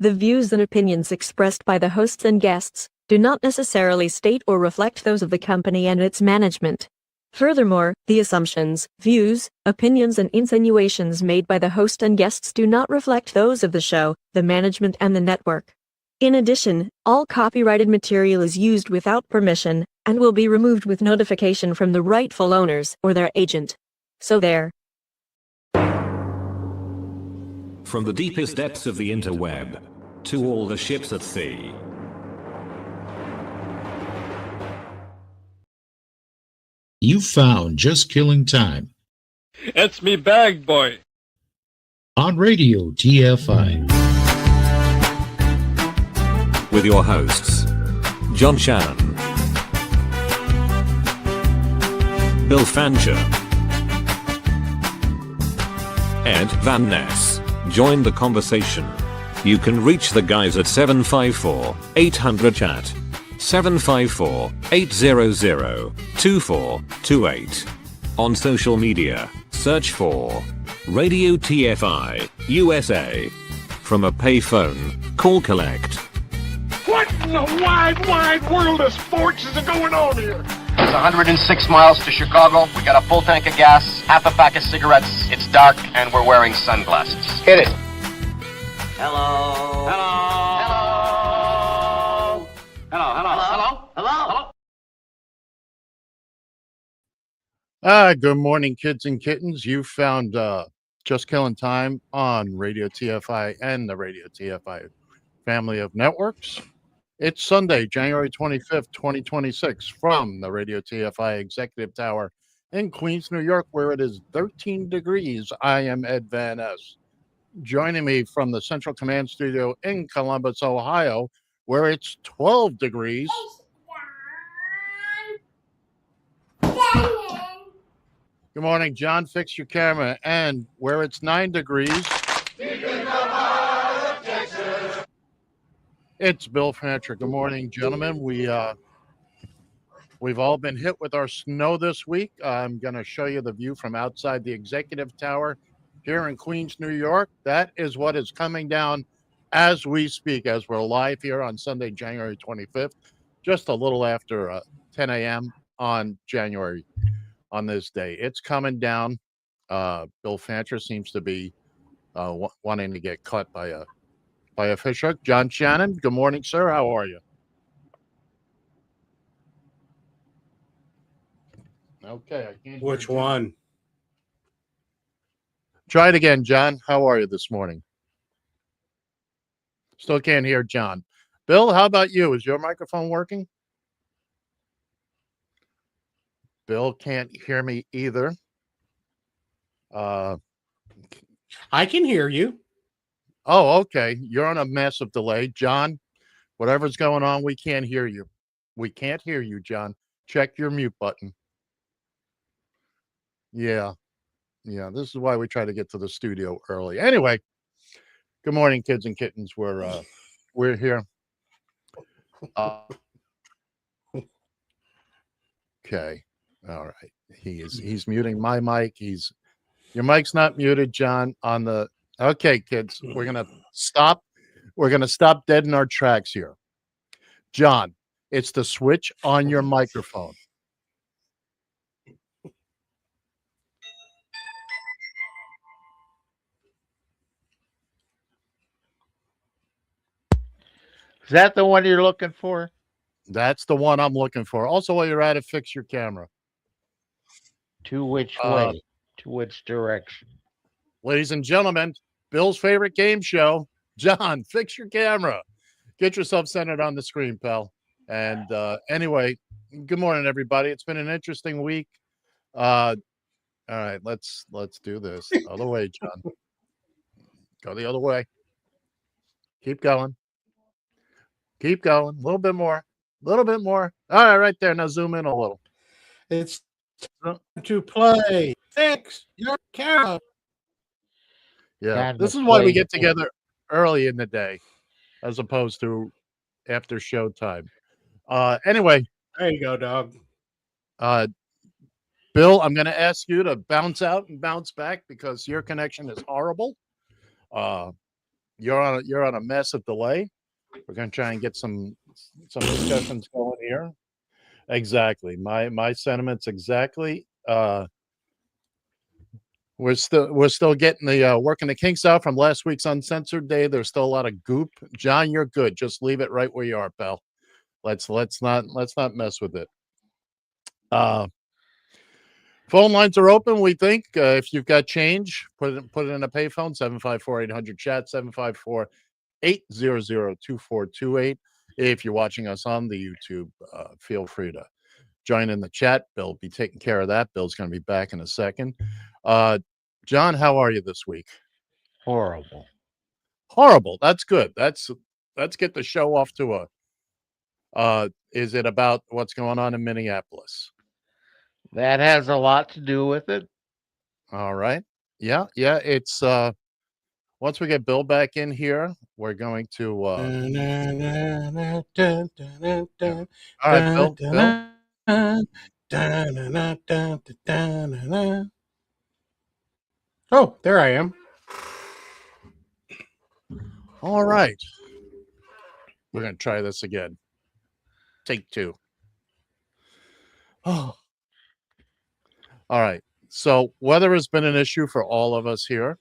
The views and opinions expressed by the hosts and guests do not necessarily state or reflect those of the company and its management. Furthermore, the assumptions, views, opinions, and insinuations made by the host and guests do not reflect those of the show, the management, and the network. In addition, all copyrighted material is used without permission and will be removed with notification from the rightful owners or their agent. So there. From the deepest depths of the interweb to all the ships at sea. You found Just Killing Time. It's me bag, boy. On Radio TFI. With your hosts, John Shannon, Bill Fancher, Ed Van Ness. Join the conversation. You can reach the guys at 754-800-CHAT, 754-800-2428. On social media, search for Radio TFI USA. From a payphone, call collect. What in the wide world of sports is going on here? It's 106 miles to Chicago. We got a full tank of gas, half a pack of cigarettes. It's dark, and we're wearing sunglasses. Hit it. Hello. Hello. Hello. Good morning, kids and kittens. You found Just Killing Time on Radio TFI and the Radio TFI family of networks. It's Sunday, January 25th, 2026, from the Radio TFI Executive Tower in Queens, New York, where it is 13 degrees. I am Ed Van Ness. Joining me from the Central Command Studio in Columbus, Ohio, where it's 12 degrees. Good morning, John. Fix your camera. And where it's 9 degrees. It's Bill Fancher. Good morning, gentlemen. We've all been hit with our snow this week. I'm going to show you the view from outside the Executive Tower here in Queens, New York. That is what is coming down as we speak, as we're live here on Sunday, January 25th, just a little after 10 a.m. on this day. It's coming down. Bill Fancher seems to be wanting to get cut by a fish hook. John Shannon, good morning, sir. How are you? Okay. I can't. Which one? Try it again, John. How are you this morning? Still can't hear John. Bill, how about you? Is your microphone working? Bill can't hear me either. I can hear you. Oh, okay. You're on a massive delay. John, whatever's going on, we can't hear you. We can't hear you, John. Check your mute button. Yeah. This is why we try to get to the studio early. Anyway, good morning, kids and kittens. We're here. Okay. All right. He's muting my mic. Your mic's not muted, John. Okay, kids. We're gonna stop dead in our tracks here. John, it's the switch on your microphone. Is that the one you're looking for? That's the one I'm looking for. Also, while you're at it, fix your camera. To which way? To which direction? Ladies and gentlemen, Bill's favorite game show. John, fix your camera. Get yourself centered on the screen, pal. And anyway, good morning, everybody. It's been an interesting week. All right, let's do this. Other way, John. Go the other way. Keep going. Keep going. A little bit more. A little bit more. All right, right there. Now zoom in a little. It's time to play. Fix your camera. Yeah, this is why we get together early in the day as opposed to after show time. Anyway. There you go, dog. Bill, I'm going to ask you to bounce out and bounce back because your connection is horrible. you're on a massive delay. We're going to try and get some discussions going here. Exactly. My sentiments exactly. We're still getting the working the kinks out from last week's uncensored day. There's still a lot of goop. John, you're good. Just leave it right where you are, pal. Let's not mess with it. Phone lines are open. We think if you've got change, put it in a payphone 754-800-chat 754-800-2428. If you're watching us on the YouTube, feel free to join in the chat. Bill be taking care of that. Bill's going to be back in a second. John, how are you this week? Horrible. Horrible. That's good. Let's get the show off to a. Is it about what's going on in Minneapolis? That has a lot to do with it. All right. Yeah. It's once we get Bill back in here, we're going to. All right, Bill. Oh, there I am. All right. We're going to try this again. Take two. Oh. All right. So weather has been an issue for all of us here.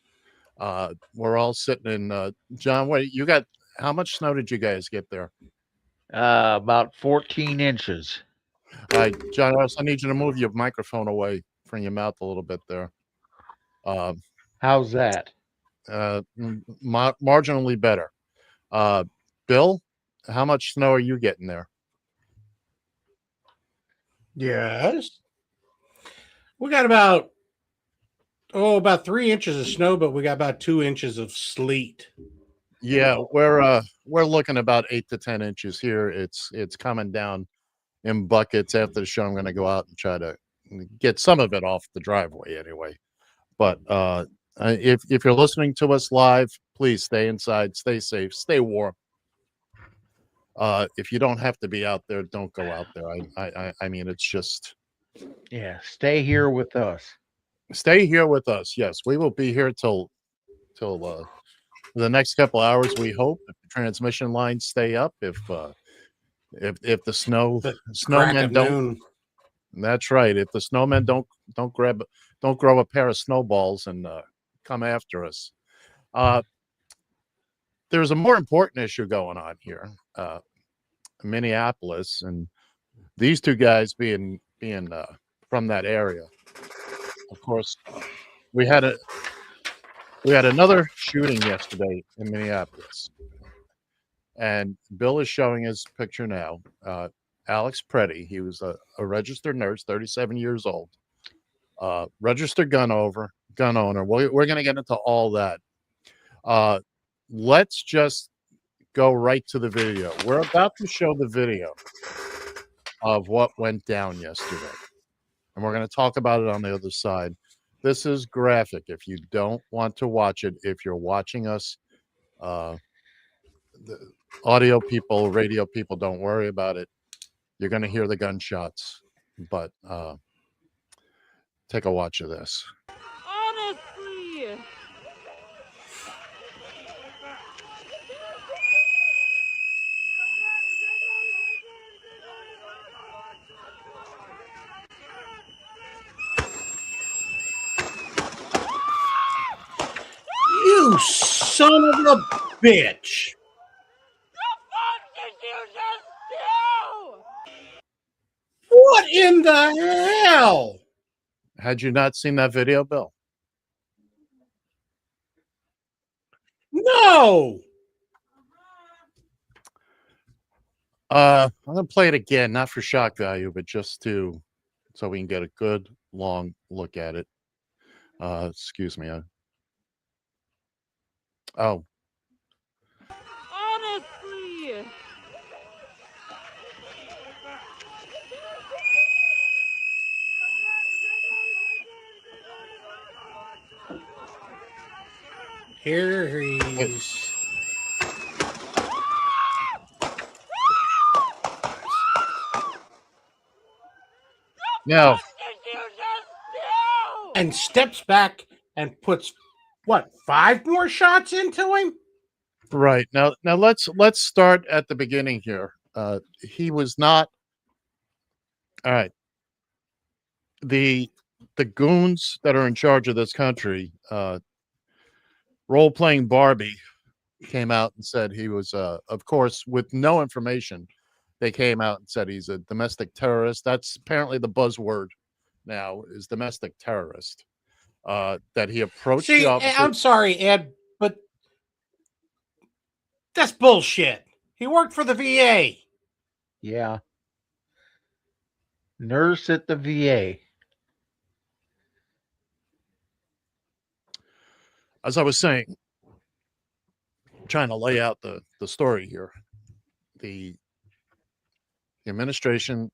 We're all sitting in. John, wait, you got how much snow did you guys get there? About 14 inches. All right, John, I also need you to move your microphone away from your mouth a little bit there. How's that? Marginally better. Bill, how much snow are you getting there? Yes. We got about 3 inches of snow, but we got about 2 inches of sleet. Yeah, we're looking about 8 to 10 inches here. It's coming down in buckets. After the show, I'm going to go out and try to get some of it off the driveway anyway. But if you're listening to us live, please stay inside, stay safe, stay warm. If you don't have to be out there, don't go out there. I mean, it's just. Yeah, stay here with us. Stay here with us. Yes, we will be here till the next couple hours. We hope if the transmission lines stay up, if the snowmen don't. Noon. That's right. If the snowmen don't grow a pair of snowballs and come after us. There's a more important issue going on here, Minneapolis, and these two guys being from that area. Of course, we had another shooting yesterday in Minneapolis, and Bill is showing his picture now. Alex Preddy, he was a registered nurse, 37 years old, registered gun owner. We're going to get into all that. Let's just go right to the video. We're about to show the video of what went down yesterday, and we're going to talk about it on the other side. This is graphic. If you don't want to watch it, if you're watching us, the audio people, radio people, don't worry about it. You're going to hear the gunshots, but take a watch of this. Honestly. You son of a bitch. The fuck did you just do? What in the hell? Had you not seen that video, Bill? No. I'm gonna play it again, not for shock value, but just so we can get a good long look at it. Excuse me. Oh. Honestly. Here he's. No. And steps back and puts, what, 5 more shots into him? Right. Now let's start at the beginning here. He was not all right. The the goons that are in charge of this country, role playing Barbie, came out and said he was, of course, with no information. They came out and said he's a domestic terrorist. That's apparently the buzzword now is domestic terrorist. That he approached the See, officer. I'm sorry, Ed, but that's bullshit. He worked for the VA. Yeah. Nurse at the VA. As I was saying, trying to lay out the story here. The administration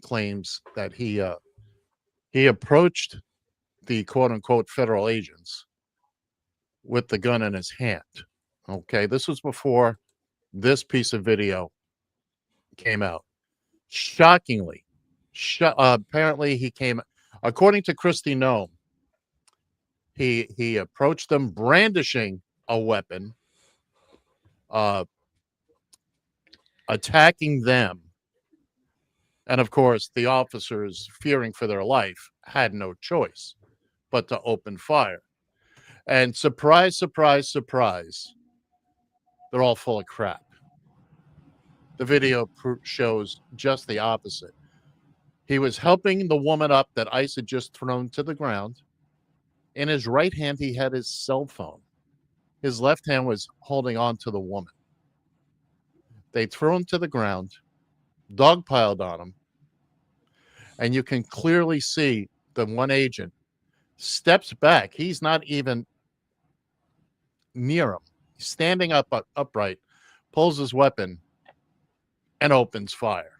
claims that he approached the quote unquote federal agents with the gun in his hand. Okay, this was before this piece of video came out. Shockingly, apparently he came, according to Christy Nome, he approached them brandishing a weapon, attacking them. And of course, the officers, fearing for their life, had no choice but to open fire. And surprise, surprise, surprise, they're all full of crap. The video shows just the opposite. He was helping the woman up that ICE had just thrown to the ground. In his right hand, he had his cell phone. His left hand was holding on to the woman. They threw him to the ground, dogpiled on him, and you can clearly see the one agent steps back. He's not even near him. He's standing upright, pulls his weapon, and opens fire.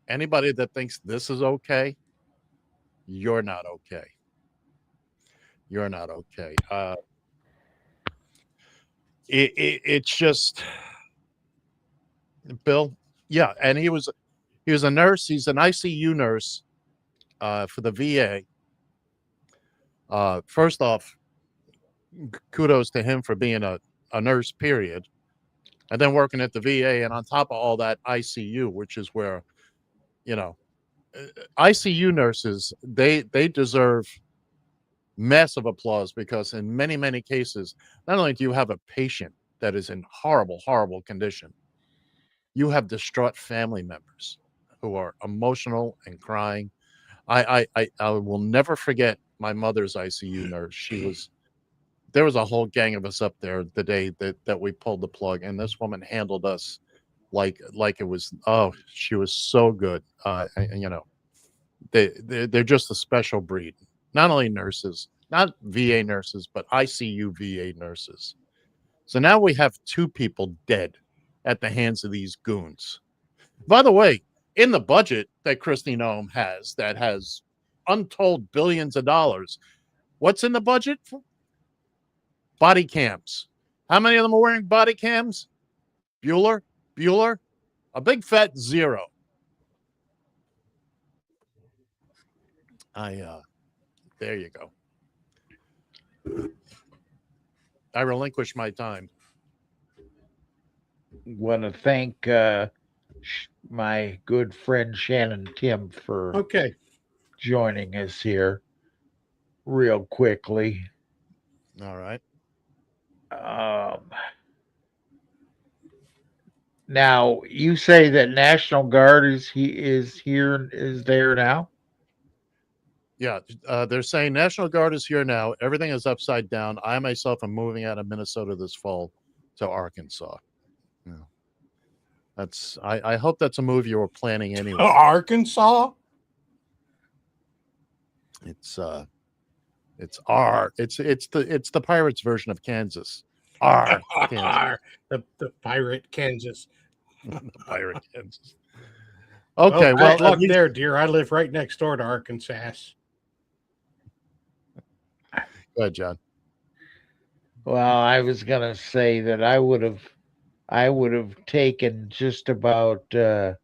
Anybody that thinks this is okay, you're not okay. You're not okay. It's just, Bill. Yeah, and he was a nurse. He's an ICU nurse for the VA. First off, kudos to him for being a nurse, period. And then working at the VA, and on top of all that, ICU, which is where, ICU nurses, they deserve massive applause, because in many, many cases, not only do you have a patient that is in horrible, horrible condition, you have distraught family members who are emotional and crying. I will never forget my mother's ICU nurse. There was a whole gang of us up there the day that we pulled the plug, and this woman handled us like it was, she was so good. They're just a special breed. Not only nurses, not VA nurses, but ICU VA nurses. So now we have 2 people dead at the hands of these goons. By the way, in the budget that Christy Nome has, that has untold billions of dollars, what's in the budget? Body cams. How many of them are wearing body cams? Bueller, a big fat 0. There you go. I relinquish my time. Want to thank my good friend Shannon Tim for joining us here real quickly. All right. Now you say that National Guard is there now? Yeah, they're saying National Guard is here now. Everything is upside down. I myself am moving out of Minnesota this fall to Arkansas. Yeah. I hope that's a move you were planning anyway. Arkansas? It's the Pirates version of Kansas. Kansas. The pirate Kansas. The pirate Kansas. Okay, well, well, look there, dear. I live right next door to Arkansas. Go ahead, John. Well, I was gonna say that I would have taken just about. I'd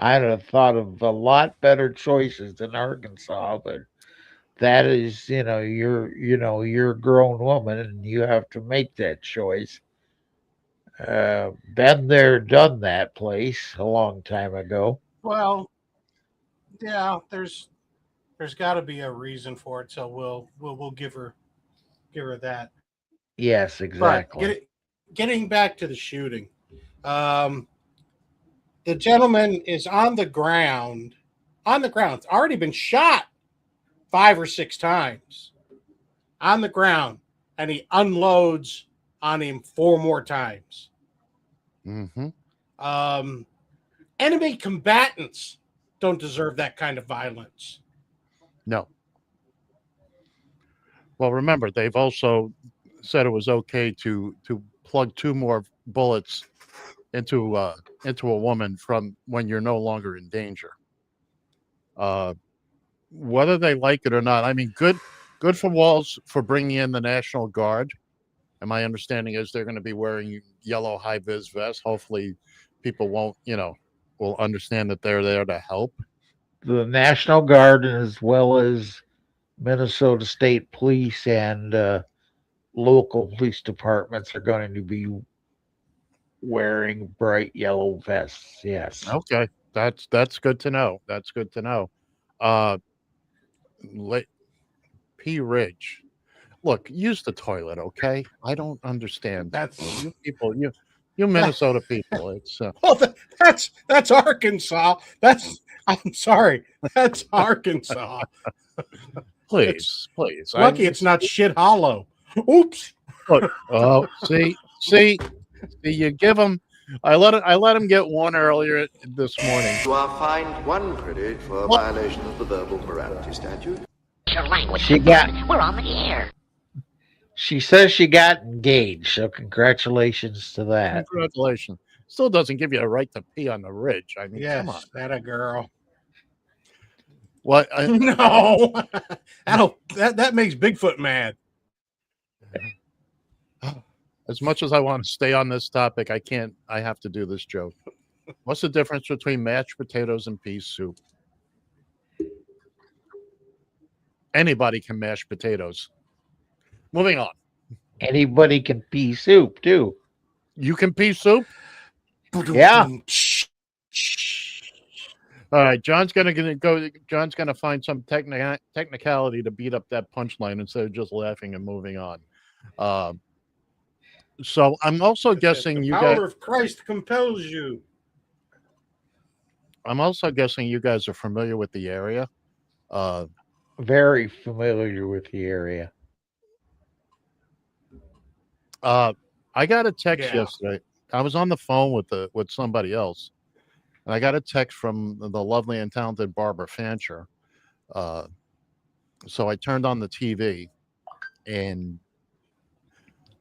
have thought of a lot better choices than Arkansas, but that is, you're a grown woman and you have to make that choice. Been there, done that place a long time ago. Well, yeah, there's got to be a reason for it, so we'll give her that. Yes, But exactly. getting back to the shooting, um, the gentleman is on the ground. On the ground, it's already been shot 5 or 6 times on the ground, and he unloads on him 4 more times. Mm-hmm. Enemy combatants don't deserve that kind of violence. No. Well, remember, they've also said it was okay to plug 2 more bullets into a woman from when you're no longer in danger. Whether they like it or not, I mean, good for Walls for bringing in the National Guard. And my understanding is they're going to be wearing yellow high vis vests. Hopefully, people won't, will understand that they're there to help. The National Guard, as well as Minnesota State Police and local police departments, are going to be wearing bright yellow vests. Yes. Okay, that's good to know. That's good to know. Uh, P. Ridge. Look, use the toilet, okay? I don't understand. That's You people, you Minnesota people. It's well, that's Arkansas. I'm sorry, that's Arkansas. please. Lucky it's not Shit Hollow. Oops. Look, oh, see, you give them. I let him get one earlier this morning. You are fined 1 credit for violation of the verbal morality statute. Your language. We're on the air. She says she got engaged, so congratulations to that. Congratulations. Still doesn't give you a right to pee on the ridge. I mean, Yes, come on. that a girl. What? No, that makes Bigfoot mad. As much as I want to stay on this topic, I can't. I have to do this joke. What's the difference between mashed potatoes and pea soup? Anybody can mash potatoes. Moving on. Anybody can pea soup too. You can pea soup? Yeah. All right, John's gonna go. John's gonna find some technicality to beat up that punchline instead of just laughing and moving on. So I'm also guessing the power of Christ compels you. I'm also guessing you guys are familiar with the area. Very familiar with the area. I got a text yesterday. I was on the phone with somebody else, and I got a text from the lovely and talented Barbara Fancher. So I turned on the TV, and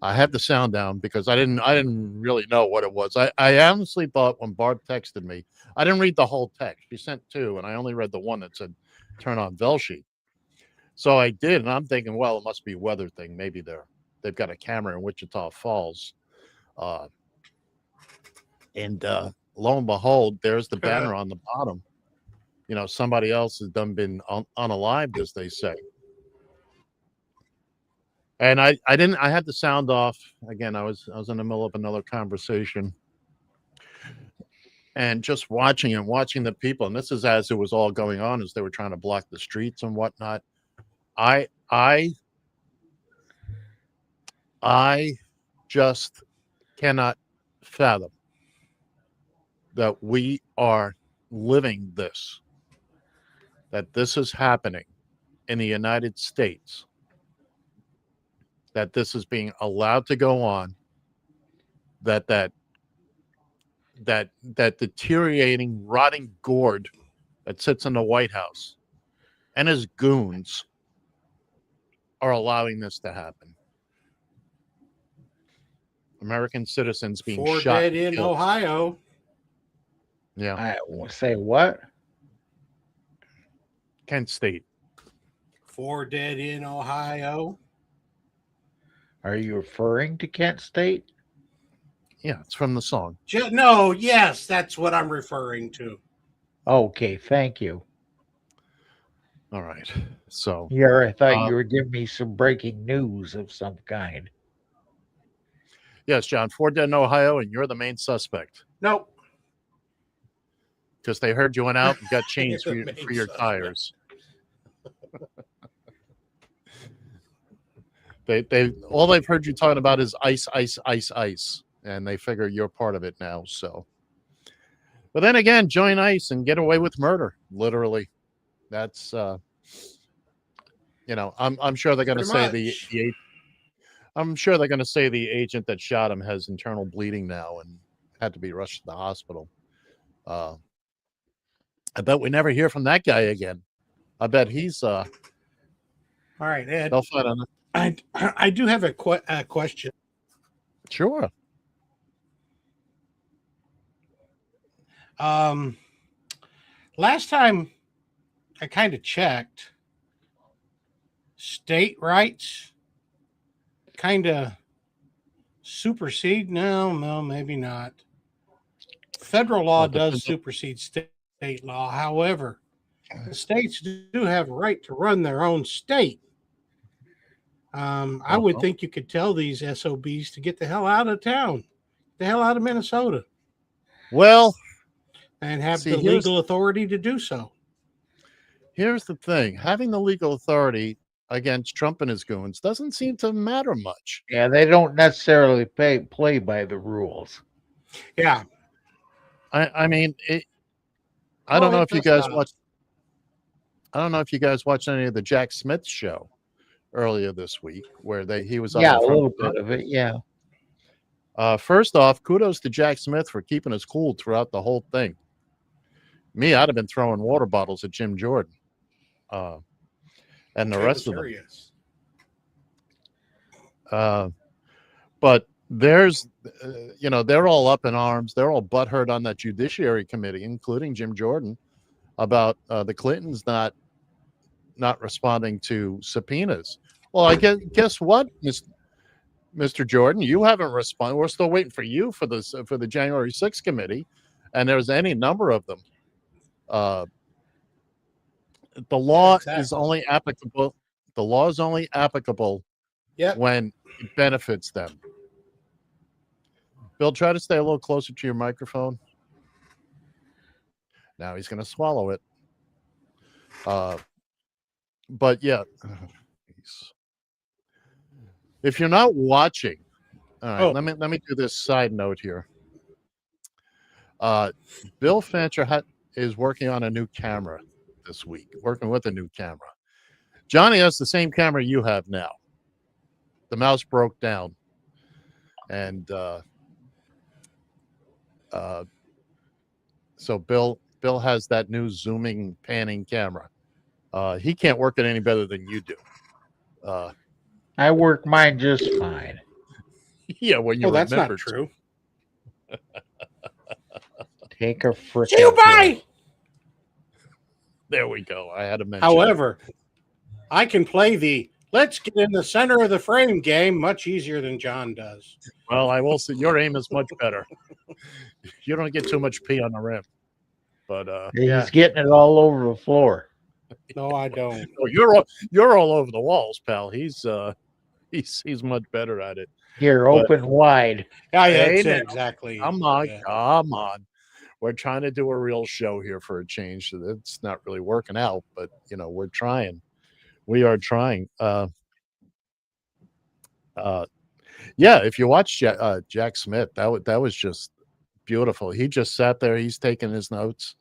I had the sound down because I didn't really know what it was. I honestly thought when Barb texted me, I didn't read the whole text. She sent 2, and I only read the one that said "turn on Velshi." So I did, and I'm thinking, well, it must be a weather thing. Maybe they've got a camera in Wichita Falls. And lo and behold, there's the banner on the bottom. Somebody else has been unalived, as they say. And I had the sound off again. I was in the middle of another conversation, and just watching the people. And this is as it was all going on, as they were trying to block the streets and whatnot. I just cannot fathom that we are living this, that this is happening in the United States, that this is being allowed to go on, that deteriorating, rotting gourd that sits in the White House and his goons are allowing this to happen. American citizens being 4 shot. dead in Ohio. Yeah. I will say what? Kent State. 4 dead in Ohio. Are you referring to Kent State? Yeah, it's from the song. No, yes, that's what I'm referring to. Okay, thank you. All right. So Yeah, I thought you were giving me some breaking news of some kind. yes, John, 4 dead in Ohio, and you're the main suspect Nope. because they heard you went out and got chains You're the for main your suspect. tires. They all they've heard you talking about is ice, ice, ice, ice, and they figure you're part of it now. So, but then again, join ICE and get away with murder. Literally, that's I'm sure they're going to say Pretty the I'm sure they're going to say the agent that shot him has internal bleeding now and had to be rushed to the hospital. I bet we never hear from that guy again. I bet he's All right, Ed. they'll find out. I do have a question. Sure. Last time I kind of checked, state rights kind of supersede. No, maybe not. Federal law does supersede state law. However, the states do have a right to run their own state. I would think you could tell these SOBs to get the hell out of town, the hell out of Minnesota. Well, and have the legal authority to do so. Here's the thing. Having the legal authority against Trump and his goons doesn't seem to matter much. Yeah, they don't necessarily play by the rules. Yeah. I mean, I don't know if you guys watched. I don't know if you guys watched any of the Jack Smith show earlier this week, where he was on a little bit of it. Yeah. First off, kudos to Jack Smith for keeping us cool throughout the whole thing. Me, I'd have been throwing water bottles at Jim Jordan, and the rest of them. But there's, they're all up in arms. They're all butthurt on that Judiciary Committee, including Jim Jordan, about the Clintons not responding to subpoenas. Well, I guess what, Mr. Jordan, you haven't responded. We're still waiting for you for the January 6th committee, and there's any number of them. The law is only applicable. The law is only applicable when it benefits them. Bill, try to stay a little closer to your microphone. Now he's going to swallow it. But yeah, if you're not watching, all right, let me do this side note here. Bill Fancher is working on a new camera this week, working with a new camera. Johnny has the same camera you have now. The mouse broke down, and so Bill has that new zooming, panning camera. He can't work it any better than you do. I work mine just fine. Yeah, well, you that's remember not true. Take a freaking. Bye. There we go. I had to mention. However, I can play the let's get in the center of the frame game much easier than John does. Well, I will say your aim is much better. You don't get too much pee on the rim, but he's getting it all over the floor. No, I don't. Oh, you're all over the walls, pal. He's much better at it. You're open wide. Yeah, exactly. Come on. We're trying to do a real show here for a change. So it's not really working out, but we're trying. We are trying. Yeah, if you watch Jack Smith, that was just beautiful. He just sat there. He's taking his notes.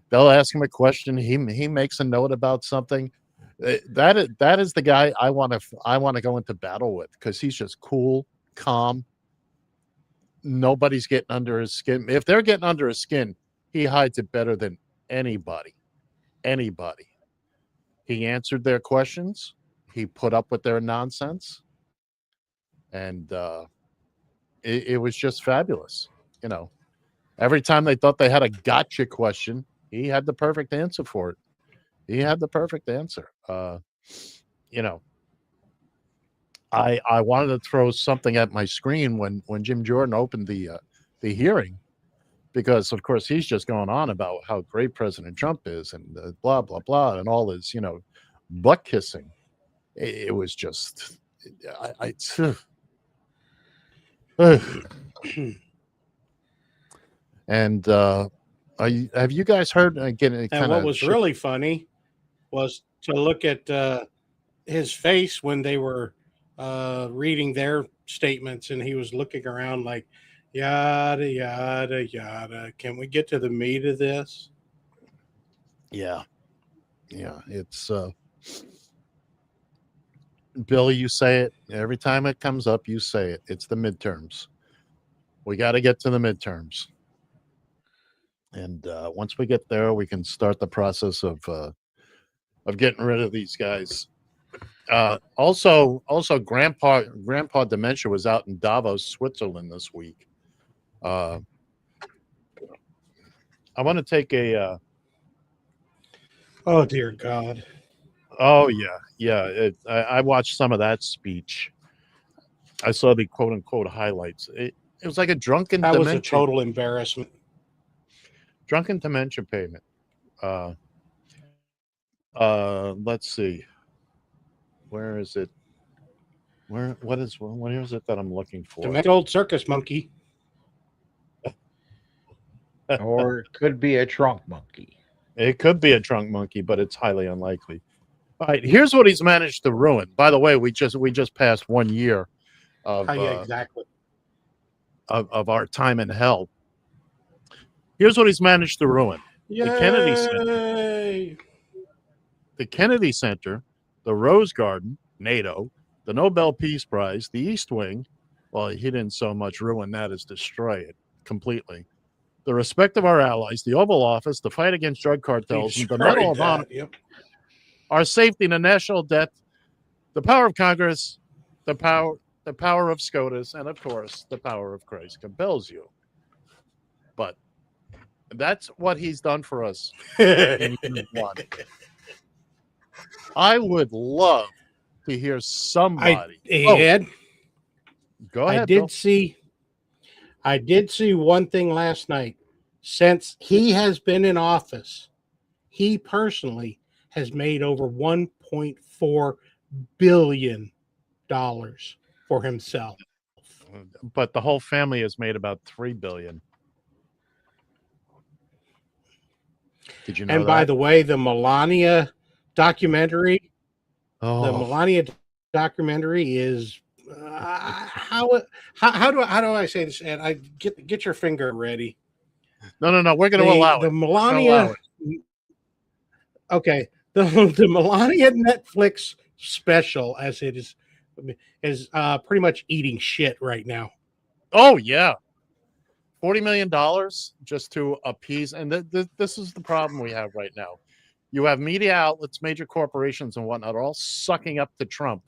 They'll ask him a question. He makes a note about something. That is the guy I want to go into battle with, because he's just cool, calm. Nobody's getting under his skin. If they're getting under his skin, he hides it better than anybody. Anybody. He answered their questions. He put up with their nonsense. And it was just fabulous. Every time they thought they had a gotcha question, he had the perfect answer for it. He had the perfect answer. I wanted to throw something at my screen when Jim Jordan opened the hearing, because of course he's just going on about how great President Trump is and blah blah blah and all his butt kissing. It was just, and have you guys heard again? And what was really funny was to look at his face when they were reading their statements, and he was looking around like, yada yada yada. Can we get to the meat of this? Yeah, it's Billy. You say it every time it comes up. You say it. It's the midterms. We got to get to the midterms, and once we get there, we can start the process of getting rid of these guys. Also, Grandpa Dementia was out in Davos, Switzerland this week. I want to take a. Oh dear God! Oh yeah. I watched some of that speech. I saw the quote unquote highlights. It was like a drunken. That dementia, was a total embarrassment. Drunken dementia payment. Let's see. Where is it? Where is it that I'm looking for? Demented old circus monkey. Or it could be a trunk monkey. It could be a trunk monkey, but it's highly unlikely. All right, here's what he's managed to ruin. By the way, we just passed 1 year of Exactly of our time in hell. Here's what he's managed to ruin: Yay! the Kennedy Center, the Rose Garden, NATO, the Nobel Peace Prize, the East Wing. Well, he didn't so much ruin that as destroy it completely. The respect of our allies, the Oval Office, the fight against drug cartels, and the Medal of Honor, our safety, the national debt, the power of Congress, the power of SCOTUS, and of course, the power of Christ compels you. But that's what he's done for us in year one. I would love to hear somebody. Ed, go ahead. I did see one thing last night. Since he has been in office, he personally has made over $1.4 billion for himself. But the whole family has made about $3 billion. Did you know? And by the way, the Melania documentary, is how do I say this? And I get your finger ready. No. We're going to allow the it. Melania. Okay, the Melania Netflix special, as it is pretty much eating shit right now. Oh yeah, $40 million just to appease, and this is the problem we have right now. You have media outlets, major corporations, and whatnot are all sucking up to Trump,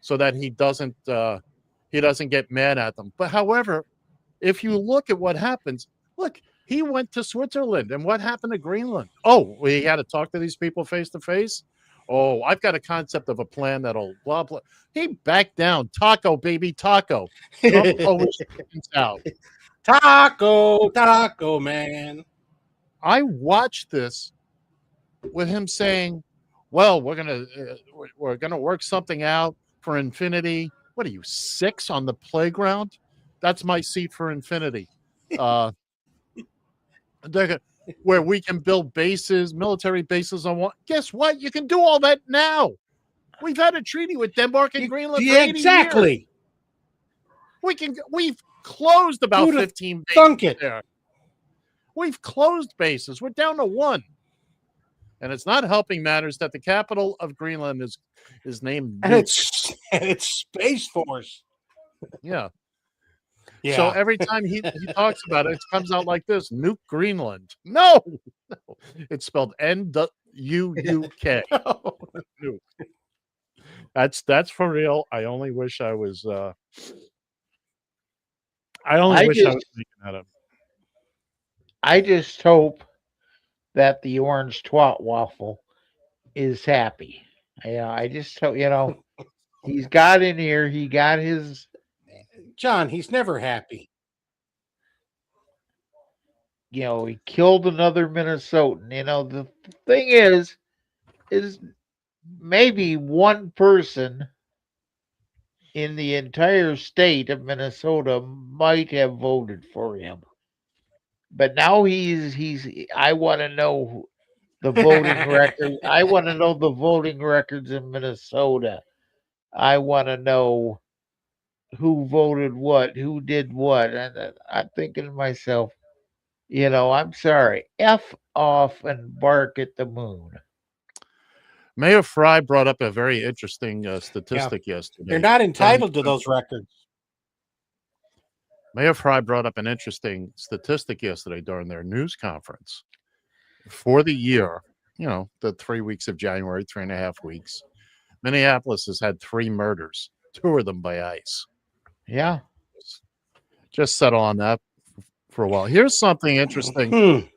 so that he doesn't get mad at them. But however, if you look at what happens, look, he went to Switzerland, and what happened to Greenland? Oh, we had to talk to these people face to face. Oh, I've got a concept of a plan that'll blah blah. He backed down. Taco, baby, taco. Trump always wins out. Taco, man. I watched this with him saying, "Well, we're gonna work something out for infinity." What are you, 6 on the playground? That's my seat for infinity. Where we can build bases, military bases on what? Guess what? You can do all that now. We've had a treaty with Denmark and Greenland for 80 years. We've closed about 15 bases there. We've closed bases. We're down to 1. And it's not helping matters that the capital of Greenland is named and it's Space Force. Yeah. So every time he talks about it, it comes out like this: Nuke Greenland. No. It's spelled N-U-U-K. Nuke. That's for real. I only wish I was I was thinking that of. I just hope that the orange twat waffle is happy. I just hope, he's got in here. He got his. John, he's never happy. He killed another Minnesotan. The thing is maybe one person in the entire state of Minnesota might have voted for him. But now I want to know the voting record. I want to know the voting records in Minnesota. I want to know who voted what, who did what. And I'm thinking to myself, I'm sorry, F off and bark at the moon. Mayor Fry brought up a very interesting statistic They're yesterday. not entitled to those records. Mayor Fry brought up an interesting statistic yesterday during their news conference. For the year, the 3 weeks of January, 3.5 weeks, Minneapolis has had 3 murders, 2 of them by ICE. Yeah. Just settle on that for a while. Here's something interesting.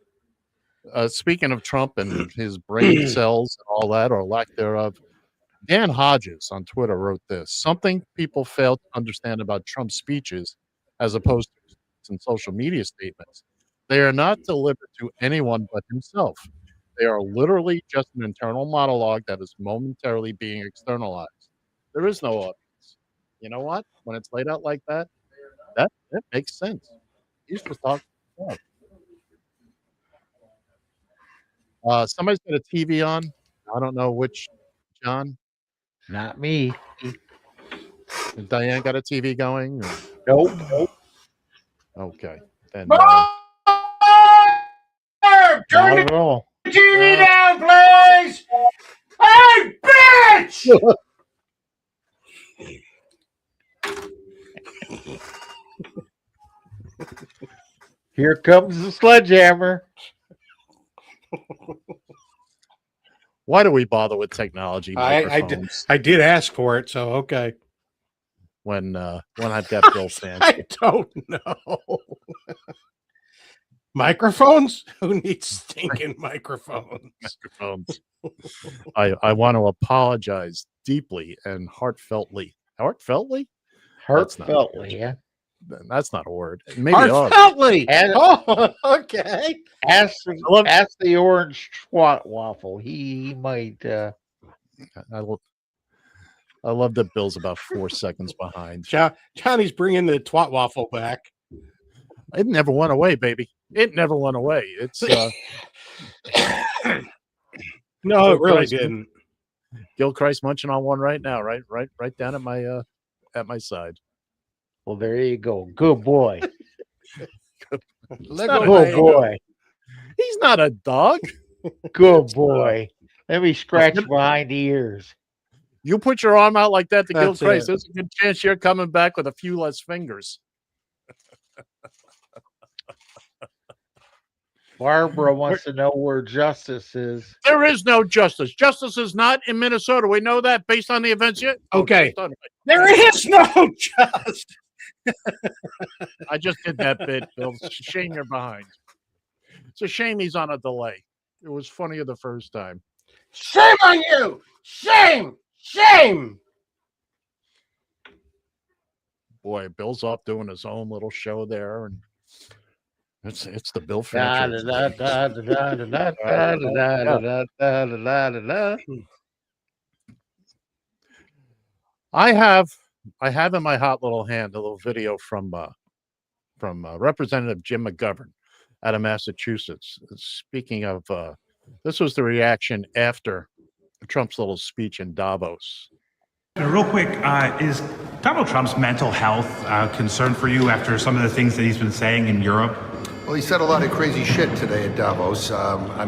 Speaking of Trump and his brain cells and all that, or lack thereof, Dan Hodges on Twitter wrote this: something people fail to understand about Trump's speeches, as opposed to in social media statements. They are not delivered to anyone but himself. They are literally just an internal monologue that is momentarily being externalized. There is no audience. You know what? When it's laid out like that, that makes sense. He's just talking to himself. Somebody's got a TV on. I don't know which, John. Not me. Has Diane got a TV going? Nope. Okay. Then Not at all. TV down, please! Hey, bitch! Here comes the sledgehammer. why do we bother with technology? I did ask for it, so okay. When I've got Bill fans. I don't know. Microphones? Who needs stinking microphones? I want to apologize deeply and heartfeltly. Heartfeltly? Heartfeltly, yeah. That's not a word. Maybe heartfeltly. Oh, okay. Ask the orange twat waffle. He might. I love that Bill's about 4 seconds behind. Johnny's bringing the twat waffle back. It never went away, baby. It never went away. It's no, it really didn't. Gil Christ munching on one right now, right down at my side. Well, there you go. Good boy. Good boy. He's not a dog. Good boy. Let me scratch behind the ears. You put your arm out like that to Gil That's Christ, it. there's a good chance you're coming back with a few less fingers. Barbara wants to know where justice is. There is no justice. Justice is not in Minnesota. We know that based on the events yet. Okay. There is no justice. I just did that bit, Bill. It's a shame you're behind. It's a shame he's on a delay. It was funnier the first time. Shame on you! Shame! Shame! Boy, Bill's off doing his own little show there, and it's the Bill Furniture. I have in my hot little hand a little video from Representative Jim McGovern out of Massachusetts. Speaking of, this was the reaction after Trump's little speech in Davos. Real quick, is Donald Trump's mental health concern for you after some of the things that he's been saying in Europe? Well, he said a lot of crazy shit today at Davos. I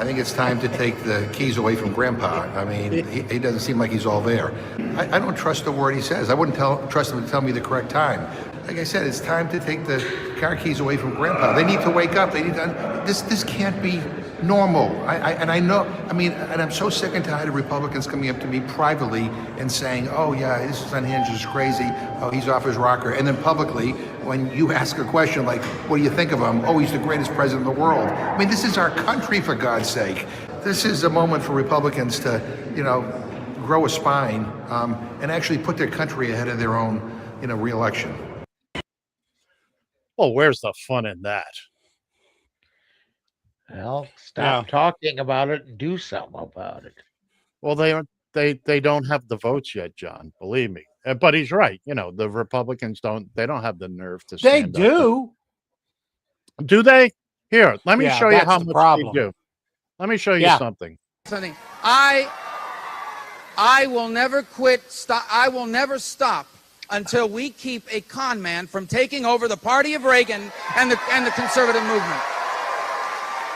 think it's time to take the keys away from Grandpa. I mean, he doesn't seem like he's all there. I don't trust a word he says. I wouldn't trust him to tell me the correct time. Like I said, it's time to take the car keys away from Grandpa. They need to wake up. They need to. This can't be normal. I'm so sick and tired of Republicans coming up to me privately and saying, "Oh yeah, this is unhinged. This is crazy. Oh, he's off his rocker," and then publicly, when you ask a question like, "What do you think of him?" "Oh, he's the greatest president in the world." I mean, this is our country, for God's sake. This is a moment for Republicans to, grow a spine and actually put their country ahead of their own, re-election. Well, where's the fun in that? Well, stop talking about it and do something about it. Well, they don't have the votes yet, John. Believe me. But he's right. You know, the Republicans don't have the nerve to They stand up. do. Do they? Here, let me Yeah, show you that's how the much problem. they do. Let me show you Yeah. something. I will never quit. I will never stop until we keep a con man from taking over the party of Reagan and the conservative movement.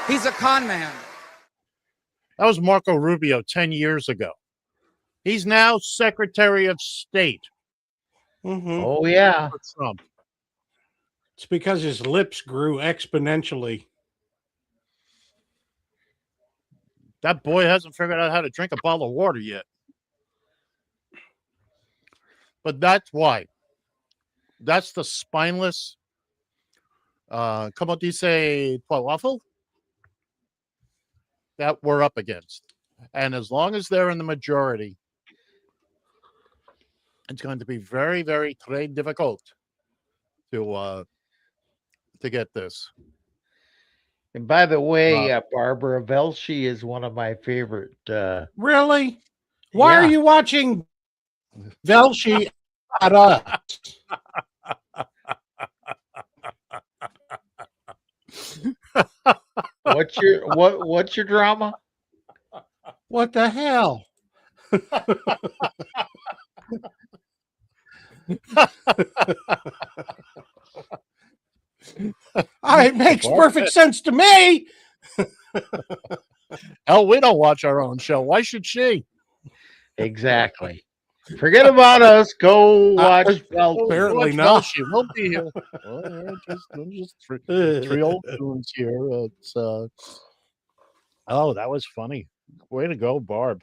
He's a con man. That was Marco Rubio 10 years ago. He's now Secretary of State. Mm-hmm. Oh, yeah. For Trump. It's because his lips grew exponentially. That boy hasn't figured out how to drink a bottle of water yet. But that's why. That's the spineless, como dice waffle, that we're up against. And as long as they're in the majority, it's going to be very, very très difficult to get this. And by the way, Barbara Velshi is one of my favorite. Really? Why are you watching Velshi at us? What's your drama? What the hell? It makes perfect sense to me. Hell, we don't watch our own show. Why should she? Exactly. Forget about us. Go watch. Apparently not. She will be here. Well, just three old tunes here. It's oh, that was funny. Way to go, Barb.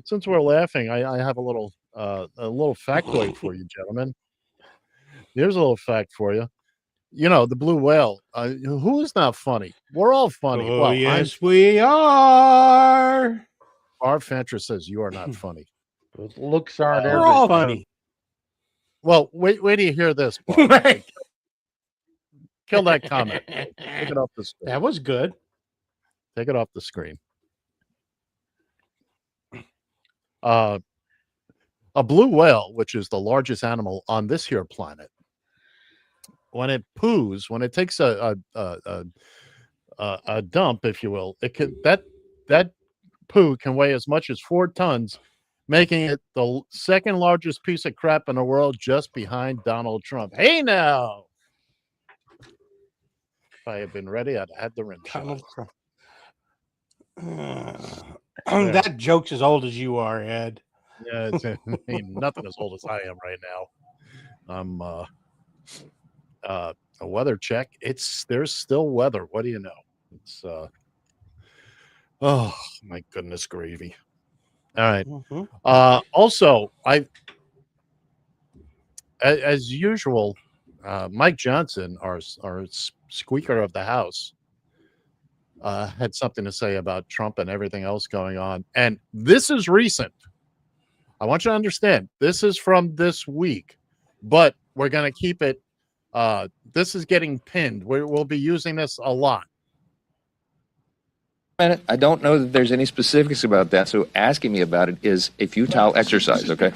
Since we're laughing, I have a little factoid for you, gentlemen. Here's a little fact for you. You know, the blue whale. Who is not funny? We're all funny. Oh, well, yes, we are. Barb Fantra says you are not funny. Those looks aren't We're all funny. Well, wait till you hear this, Barb. Kill that comment. Take it off the screen. That was good. Take it off the screen. A blue whale, which is the largest animal on this here planet, when it poos, when it takes a dump, if you will, it can that poo can weigh as much as 4 tons, making it the second largest piece of crap in the world, just behind Donald Trump. Hey now, if I had been ready, I'd had the rim shot. That joke's as old as you are, Ed. Yeah, ain't nothing as old as I am right now. I'm a weather check. There's still weather. What do you know? It's oh my goodness gravy. All right. Also, as usual, Mike Johnson, our Speaker of the House, had something to say about Trump and everything else going on. And this is recent. I want you to understand, this is from this week, but we're going to keep it. This is getting pinned. We'll be using this a lot. I don't know that there's any specifics about that, so asking me about it is a futile exercise, okay?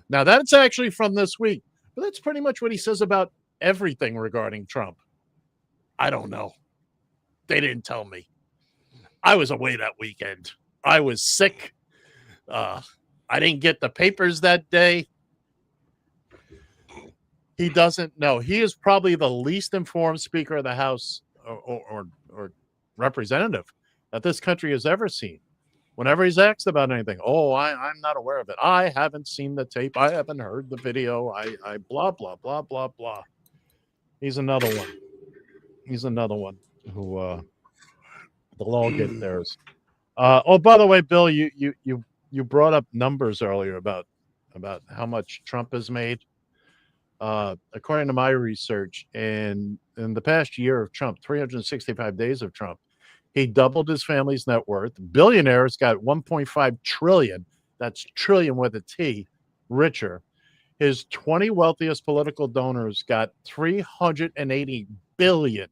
Now, that's actually from this week, but that's pretty much what he says about everything regarding Trump. I don't know. They didn't tell me. I was away that weekend. I was sick. I didn't get the papers that day. He doesn't know. He is probably the least informed Speaker of the House or representative that this country has ever seen. Whenever he's asked about anything, I'm not aware of it. I haven't seen the tape. I haven't heard the video. I blah, blah, blah, blah, blah. He's another one. He's another one who they'll all get theirs. Oh, by the way, Bill, you brought up numbers earlier about how much Trump has made. According to my research, in the past year of Trump, 365 days of Trump, he doubled his family's net worth. Billionaires got 1.5 trillion. That's trillion with a T, richer. His 20 wealthiest political donors got 380 billion.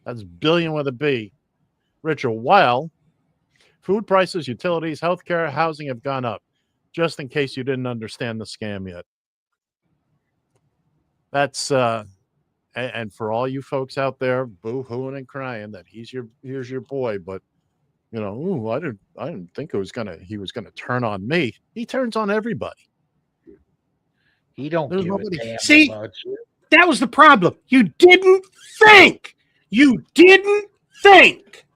That's billion with a B, richer, while food prices, utilities, healthcare, housing have gone up. Just in case you didn't understand the scam yet. That's and for all you folks out there boo-hooing and crying that here's your boy, but you know, ooh, I didn't think he was gonna turn on me. He turns on everybody. He don't There's give a nobody. damn See, about you. that was the problem. You didn't think. You didn't think.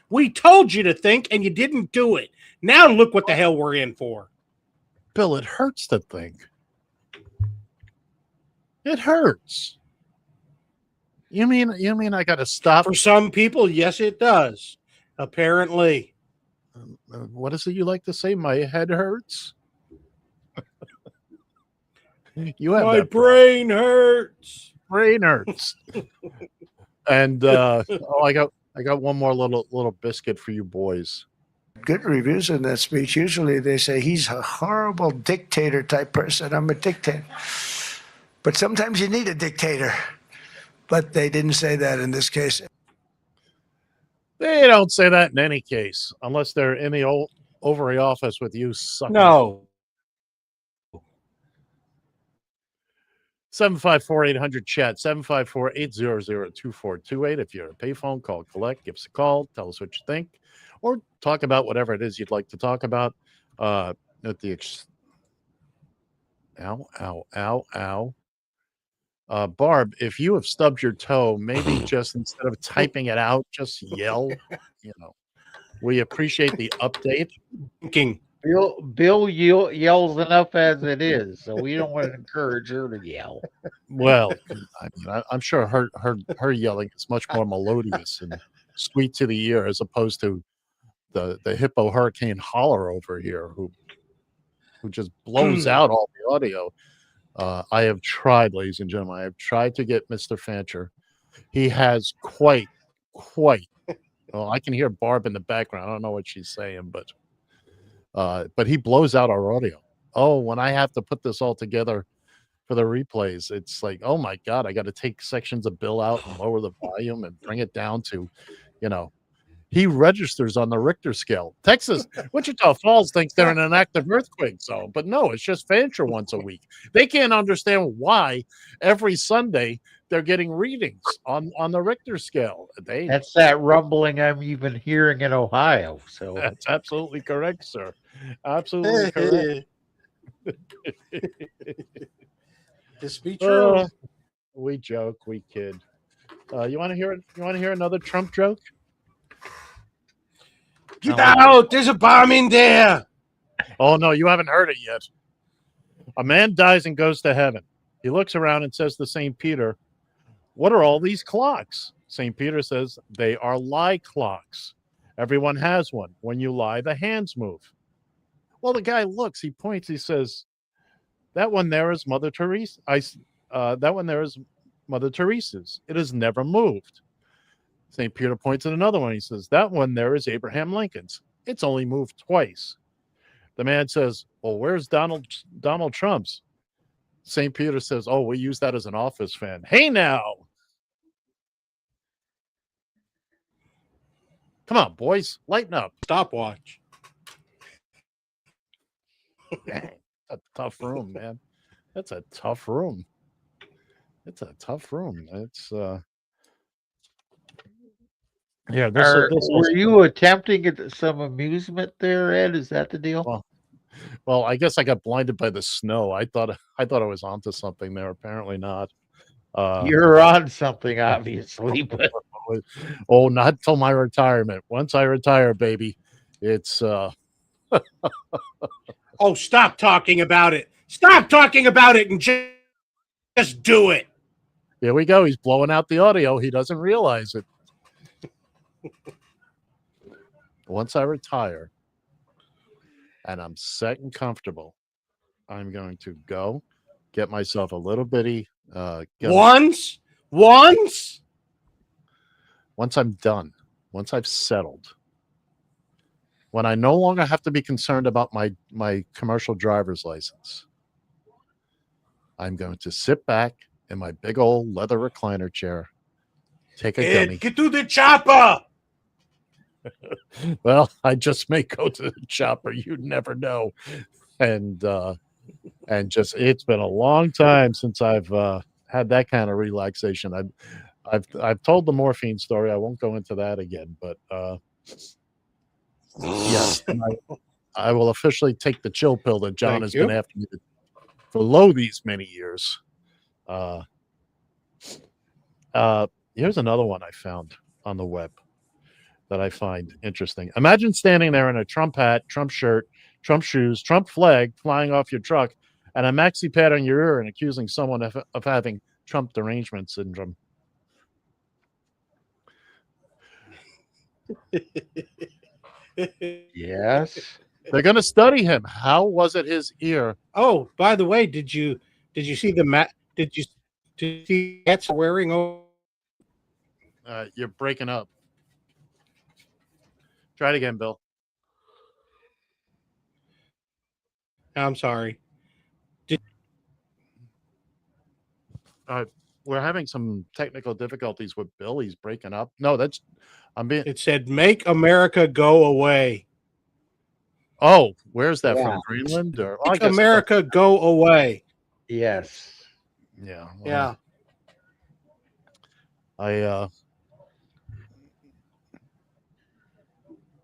We told you to think, and you didn't do it. Now look what the hell we're in for. Bill, it hurts to think. It hurts. You mean I got to stop? For some people, yes, it does. Apparently. What is it you like to say? My head hurts. You have My that brain hurts. brain hurts. And I got one more little biscuit for you boys. Good reviews in that speech. Usually they say he's a horrible dictator type person. I'm a dictator. But sometimes you need a dictator. But they didn't say that in this case. They don't say that in any case, unless they're in the old Oval Office with you sucking. No. 754-800-CHAT, 754-800-2428. If you're a payphone, call collect, give us a call, tell us what you think, or talk about whatever it is you'd like to talk about. At the ow. Barb, if you have stubbed your toe, maybe just instead of typing it out, just yell. You know, we appreciate the update. Bill yells enough as it is, so we don't want to encourage her to yell. Well, I'm sure her yelling is much more melodious and sweet to the ear as opposed to the hippo hurricane holler over here who just blows out all the audio. I have tried, ladies and gentlemen, I have tried to get Mr. Fancher. He has quite. Well, I can hear Barb in the background. I don't know what she's saying, but he blows out our audio. Oh, when I have to put this all together for the replays, it's like, oh my God, I got to take sections of Bill out and lower the volume and bring it down to, he registers on the Richter scale. Texas, Wichita Falls thinks they're in an active earthquake zone, but no, it's just Fancher once a week. They can't understand why every Sunday they're getting readings on the Richter scale. That's that rumbling I'm even hearing in Ohio. So that's absolutely correct, sir. Absolutely correct. This be true. We joke, we kid. You want to hear another Trump joke? Get out! There's a bomb in there. Oh no, you haven't heard it yet. A man dies and goes to heaven. He looks around and says to St. Peter, "What are all these clocks?" St. Peter says, "They are lie clocks. Everyone has one. When you lie, the hands move." Well, the guy looks, he points, he says, "That one there is Mother Teresa. That one there is Mother Teresa's. It has never moved." St. Peter points at another one. He says, "That one there is Abraham Lincoln's. It's only moved twice." The man says, "Well, where's Donald Trump's?" St. Peter says, "Oh, we use that as an office fan." Hey now. Come on, boys. Lighten up. Stopwatch. Dang, a tough room, man. That's a tough room. It's a tough room. It's yeah. Were you attempting some amusement there, Ed? Is that the deal? Well, I guess I got blinded by the snow. I thought I was onto something there. Apparently not. You're on something, obviously, but not till my retirement. Once I retire, baby, it's Oh, stop talking about it. Stop talking about it and just do it. Here we go. He's blowing out the audio. He doesn't realize it. Once I retire and I'm set and comfortable, I'm going to go get myself a little bitty. Once I'm done, once I've settled, when I no longer have to be concerned about my commercial driver's license, I'm going to sit back in my big old leather recliner chair, Take a Ed, gummy. get to the chopper. Well, I just may go to the chopper. You never know. And just it's been a long time since I've had that kind of relaxation. I've told the morphine story. I won't go into that again, but yes, and I will officially take the chill pill that John Thank has you. been after me for lo these many years. Here's another one I found on the web that I find interesting. Imagine standing there in a Trump hat, Trump shirt, Trump shoes, Trump flag flying off your truck, and a maxi pad on your ear and accusing someone of having Trump derangement syndrome. Yes. They're going to study him. How was it his ear? Oh, by the way, did you see the mat? Did you see hats wearing? You're breaking up. Try it again, Bill. I'm sorry. We're having some technical difficulties with Bill. He's breaking up. No, that's It said, "Make America go away." Oh, where's that Yeah. from? Greenland or I Make guess America go away. Yes. Yeah. Well, Yeah.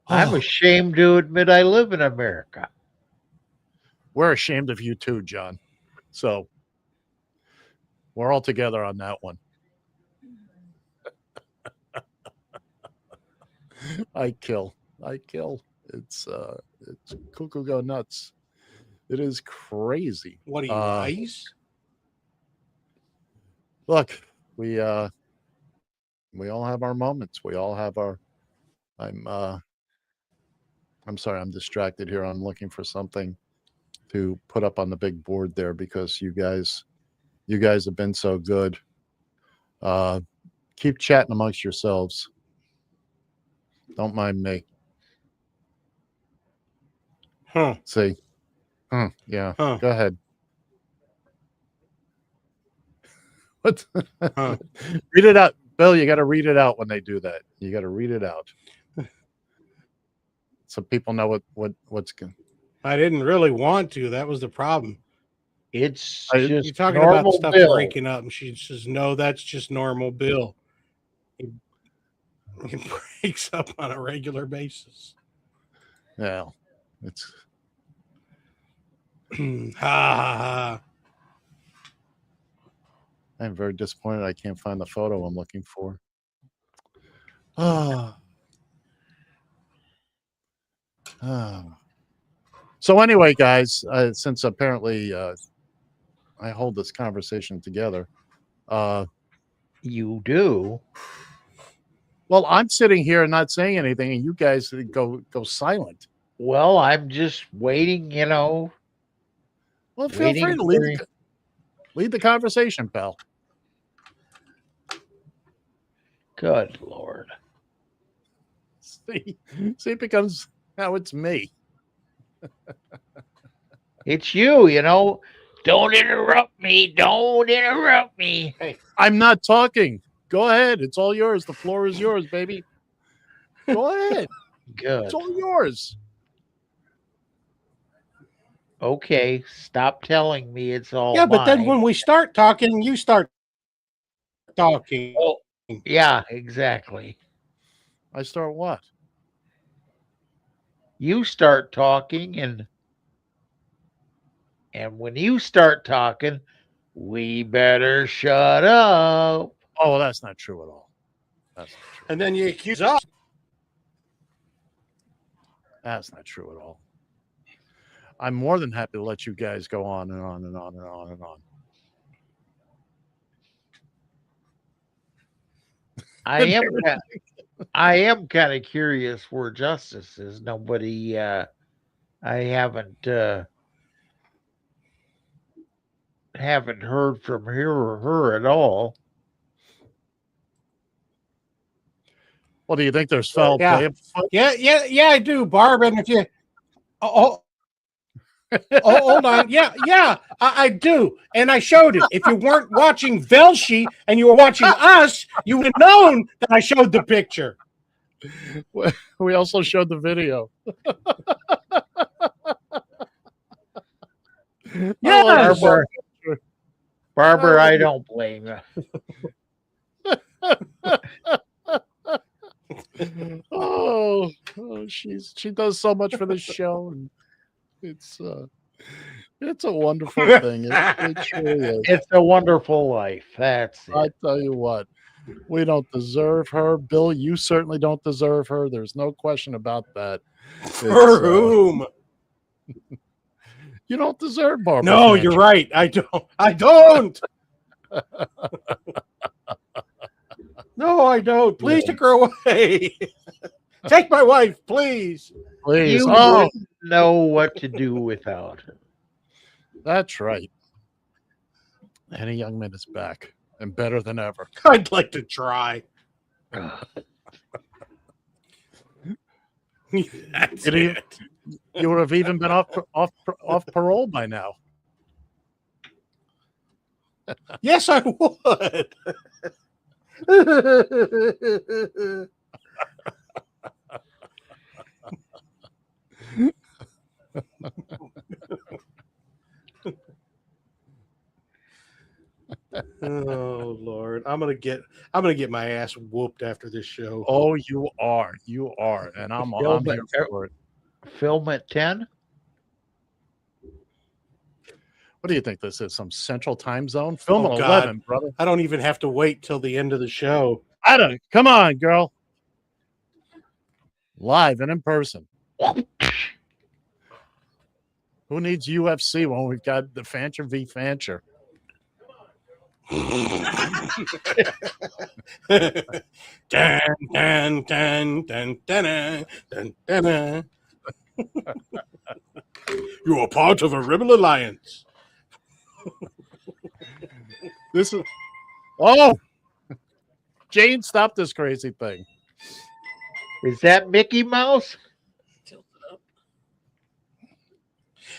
I'm ashamed to admit I live in America. We're ashamed of you too, John. So we're all together on that one. I kill. It's cuckoo go nuts. It is crazy. What are you, ice? Look, we all have our moments. We all have our I'm sorry, I'm distracted here. I'm looking for something to put up on the big board there because you guys have been so good. Keep chatting amongst yourselves. Don't mind me. Huh. See. Yeah. Huh. Go ahead. What? Huh. Read it out. Bill, you got to read it out when they do that. You got to read it out. So people know what's going. I didn't really want to. That was the problem. It's You're just talking about normal stuff Bill. breaking up, and she says, "No, that's just normal Bill." He breaks up on a regular basis. Yeah, it's ha ha ha. I'm very disappointed. I can't find the photo I'm looking for. Oh. So anyway, guys, since apparently I hold this conversation together, you do. Well, I'm sitting here and not saying anything, and you guys go silent. Well, I'm just waiting. Well, feel waiting free to for lead the conversation, pal. Good Lord. See, it becomes now it's me. It's you, Don't interrupt me. Don't interrupt me. Hey, I'm not talking. Go ahead. It's all yours. The floor is yours, baby. Go ahead. Good. It's all yours. Okay, stop telling me it's all yeah, but then mine. when we start talking, you start talking. Oh, yeah, exactly. I start what? You start talking, and when you start talking, we better shut up. Oh, that's not true at all. That's not true. And then you accuse us. That's not true at all. I'm more than happy to let you guys go on and on and on and on and on. I am kind of curious where Justice is. Nobody, I haven't heard from her or her at all. Well, do you think there's foul play? Yeah, I do, Barb. And if you, Oh, hold on. Yeah, I do. And I showed it. If you weren't watching Velshi and you were watching us, you would have known that I showed the picture. We also showed the video. Yeah, Barbara, I don't blame you. Oh, she does so much for the show, and it's a wonderful thing. It truly is. It's a wonderful life. That's it. I tell you what, we don't deserve her, Bill. You certainly don't deserve her. There's no question about that. For whom? You don't deserve Barbara. No, Cantor. you're right. I don't. No, I don't. Please take her away. Take my wife, please. Please. You Oh, wouldn't know what to do without her. that's right. Henny Youngman is back and better than ever. I'd like to try. That's it. You would have even been off parole by now. Yes, I would. Oh Lord, I'm gonna get my ass whooped after this show. Oh, you are, and I'm here for it. Film at 10. What do you think this is? Some Central Time Zone? Film Oh, at God. 11, brother. I don't even have to wait till the end of the show. I don't. Come on, girl. Live and in person. Who needs UFC when we've got the Fancher v. Fancher? Dun, dun, dun, dun, dun, dun, dun, dun. You are part of a rebel alliance. This is. Oh, Jane, stop this crazy thing. Is that Mickey Mouse?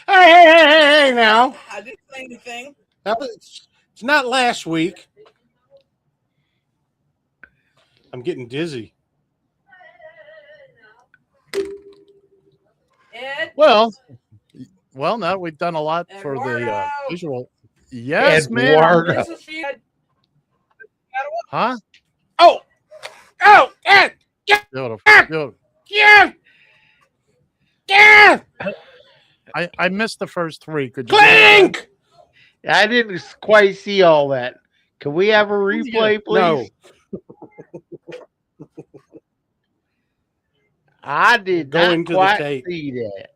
Hey, now. I didn't say anything. It's not last week. I'm getting dizzy. Ed? Well, now that we've done a lot for the visual. Yes, Eduardo. man. Huh? Oh, Ed! Beautiful. Yeah! I missed the first three. Could you? Clink! I didn't quite see all that. Can we have a replay, please? No. I did Going not to the quite tape. see that.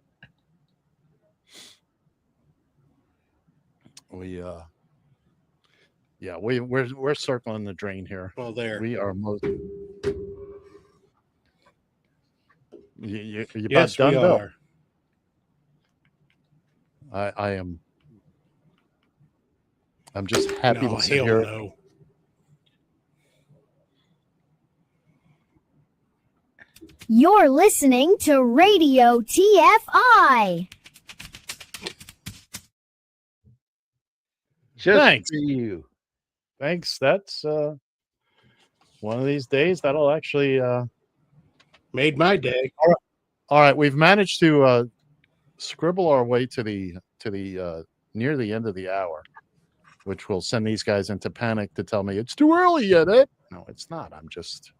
We're circling the drain here. Well, there. We are most. You Yes, about we done, Bill? are. I am. I'm just happy No, to sit hell here. no. You're listening to Radio TFI. Just Thanks. for you. Thanks. That's one of these days that'll actually Made my day. All right. We've managed to scribble our way to the near the end of the hour, which will send these guys into panic to tell me it's too early yet. No, it's not. I'm just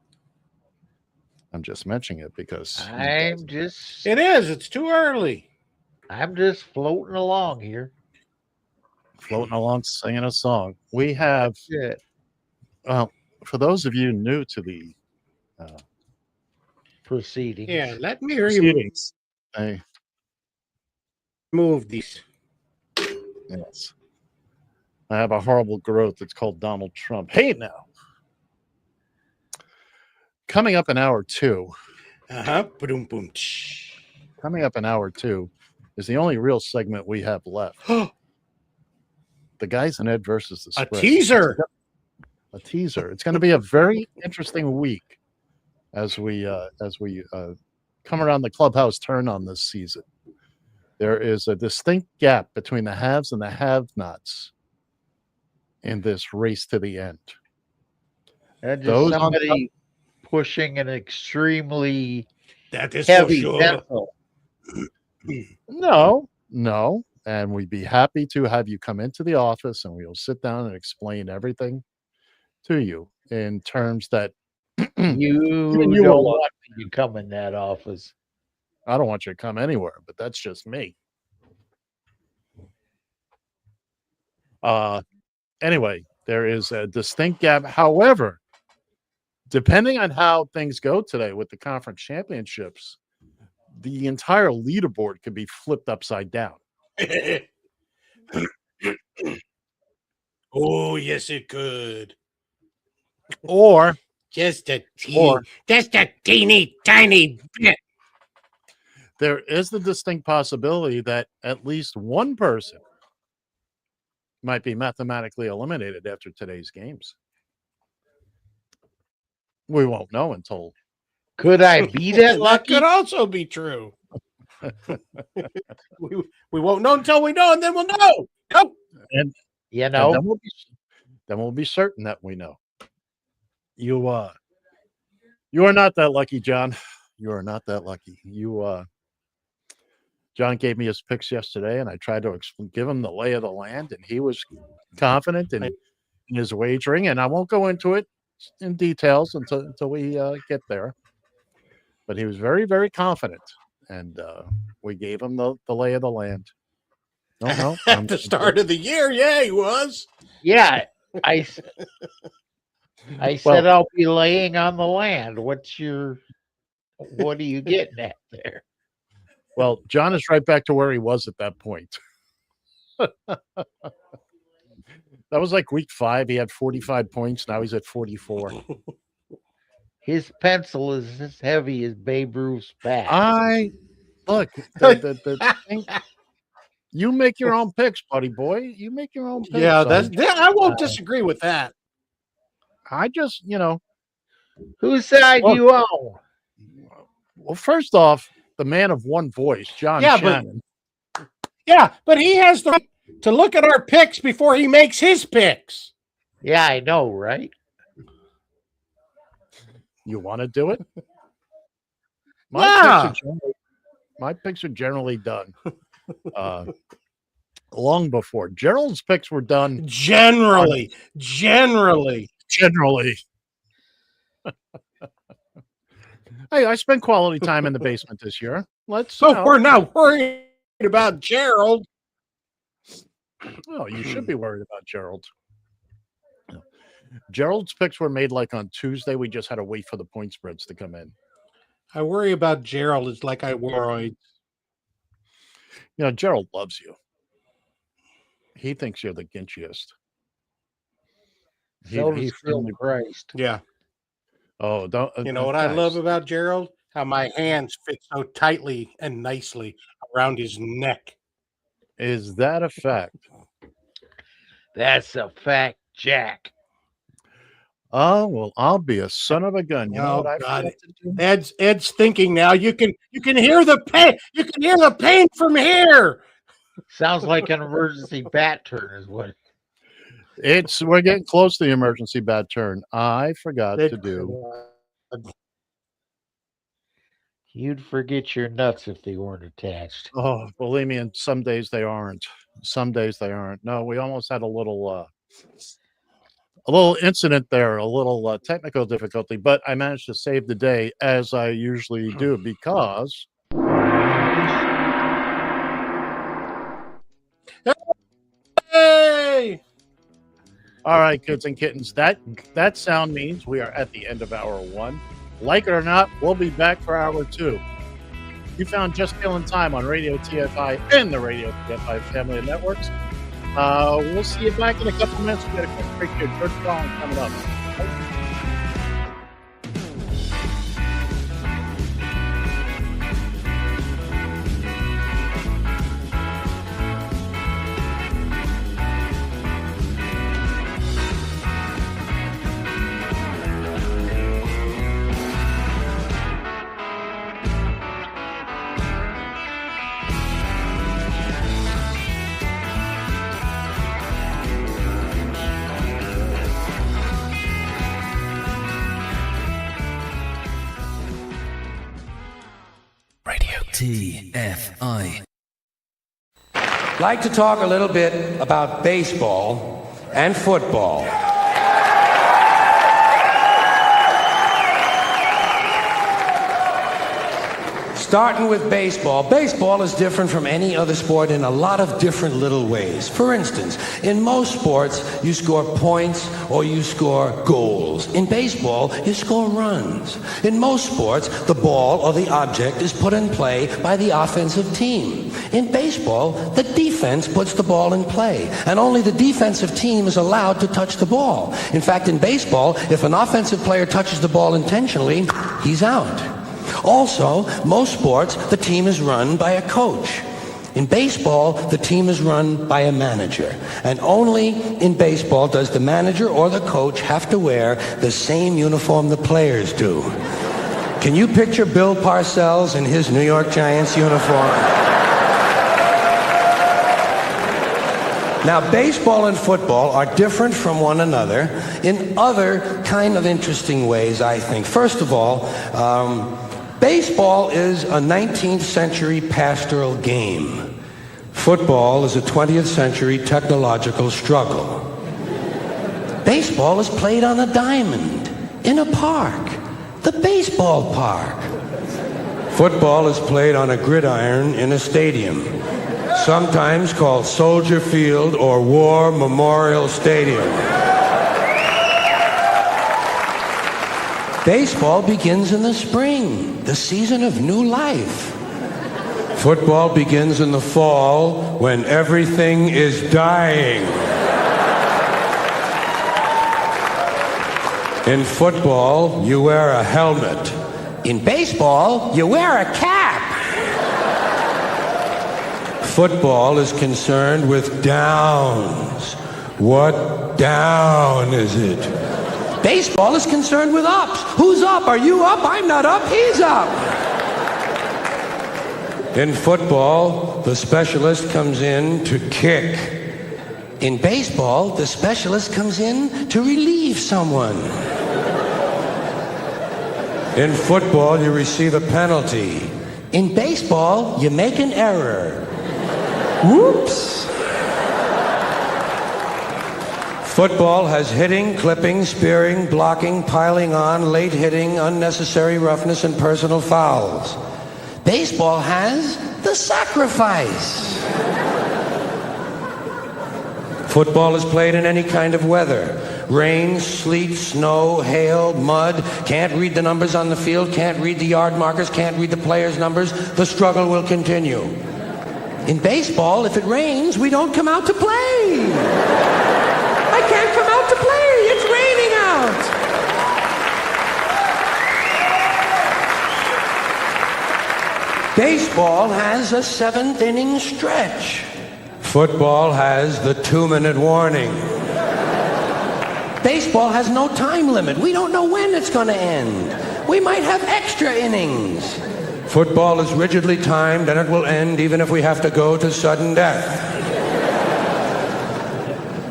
mentioning it because It is. It's too early. I'm just floating along here. floating along singing a song. We have, Shit. well, for those of you new to the Proceedings. Yeah, let me hear you proceedings, I, move these. yes, I have a horrible growth. It's called Donald Trump. Hey, now. Coming up in hour two. Boom, boom. Coming up in hour two is the only real segment we have left. The Guys and Ed versus the A Spread. teaser. A teaser. It's going to be a very interesting week as we come around the clubhouse turn on this season. There is a distinct gap between the haves and the have-nots in this race to the end. And just Those on top, somebody pushing an extremely That is for heavy sure. pencil. no. And we'd be happy to have you come into the office and we'll sit down and explain everything to you in terms that You even don't will love. want me to come in that office. I don't want you to come anywhere, but that's just me. Anyway, there is a distinct gap. However, depending on how things go today with the conference championships, the entire leaderboard could be flipped upside down. Oh, yes, it could. Or just a teeny tiny bit. There is the distinct possibility that at least one person might be mathematically eliminated after today's games. We won't know until. Could I be that lucky? That could also be true. we won't know until we know, and then we'll know. No. And you know, and then we'll be certain that we know. You are not that lucky, John. You are not that lucky. John gave me his picks yesterday, and I tried to give him the lay of the land, and he was confident in his wagering. And I won't go into it in details until we get there. But he was very, very confident, and we gave him the lay of the land. No, At the start of the year, yeah, he was. Yeah, I said I'll be laying on the land. What are you getting at there? Well, John is right back to where he was at that point. That was like week 5. He had 45 points. Now he's at 44. His pencil is as heavy as Babe Ruth's back. Look, the thing, you make your own picks, buddy boy. You make your own picks. Yeah, I won't disagree with that. I just, whose side you on? Well, first off, the man of one voice, John Shannon. But he has the right to look at our picks before he makes his picks. Yeah, I know, right? You want to do it? My picks are generally done long before. Gerald's picks were done. Generally. Hey, I spent quality time in the basement this year. We're not worried about Gerald. Oh, you should be worried about Gerald. Gerald's picks were made like on Tuesday. We just had to wait for the point spreads to come in. I worry about Gerald. It's like I worry. Gerald loves you. He thinks you're the Grinchiest. He Christ. Yeah. Oh, don't you know what I love about Gerald? How my hands fit so tightly and nicely around his neck. Is that a fact? That's a fact, Jack. Oh, well, I'll be a son of a gun. You know what I've got to do? Ed's thinking now. You can hear the pain. You can hear the pain from here. Sounds like an emergency bat turn is what. We're getting close to the emergency bat turn. I forgot to do. You'd forget your nuts if they weren't attached. Oh, believe me, and some days they aren't. Some days they aren't. No, we almost had a little incident there, a little technical difficulty, but I managed to save the day as I usually do because. Hey! All right, kids and kittens, that sound means we are at the end of hour 1. Like it or not, we'll be back for hour 2. You found Just Killin Time on Radio TFI and the Radio TFI family of networks. We'll see you back in a couple minutes. We got a quick break here. George Collins coming up. TFI. Like to talk a little bit about baseball and football. Starting with baseball. Baseball is different from any other sport in a lot of different little ways. For instance, in most sports, you score points or you score goals. In baseball, you score runs. In most sports, the ball or the object is put in play by the offensive team. In baseball, the defense puts the ball in play, and only the defensive team is allowed to touch the ball. In fact, in baseball, if an offensive player touches the ball intentionally, he's out. Also, most sports, the team is run by a coach. In baseball, the team is run by a manager. And only in baseball does the manager or the coach have to wear the same uniform the players do. Can you picture Bill Parcells in his New York Giants uniform? Now, baseball and football are different from one another in other kind of interesting ways, I think. First of all, baseball is a 19th century pastoral game. Football is a 20th century technological struggle. Baseball is played on a diamond, in a park, the baseball park. Football is played on a gridiron in a stadium, sometimes called Soldier Field or War Memorial Stadium. Baseball begins in the spring, the season of new life. Football begins in the fall when everything is dying. In football, you wear a helmet. In baseball, you wear a cap. Football is concerned with downs. What down is it? Baseball is concerned with ups. Who's up? Are you up? I'm not up. He's up. In football, the specialist comes in to kick. In baseball, the specialist comes in to relieve someone. In football, you receive a penalty. In baseball, you make an error. Whoops. Football has hitting, clipping, spearing, blocking, piling on, late hitting, unnecessary roughness, and personal fouls. Baseball has the sacrifice. Football is played in any kind of weather. Rain, sleet, snow, hail, mud. Can't read the numbers on the field, can't read the yard markers, can't read the players' numbers. The struggle will continue. In baseball, if it rains, we don't come out to play. I can't come out to play. It's raining out. Baseball has a 7th inning stretch. Football has the 2-minute warning. Baseball has no time limit. We don't know when it's going to end. We might have extra innings. Football is rigidly timed, and it will end even if we have to go to sudden death.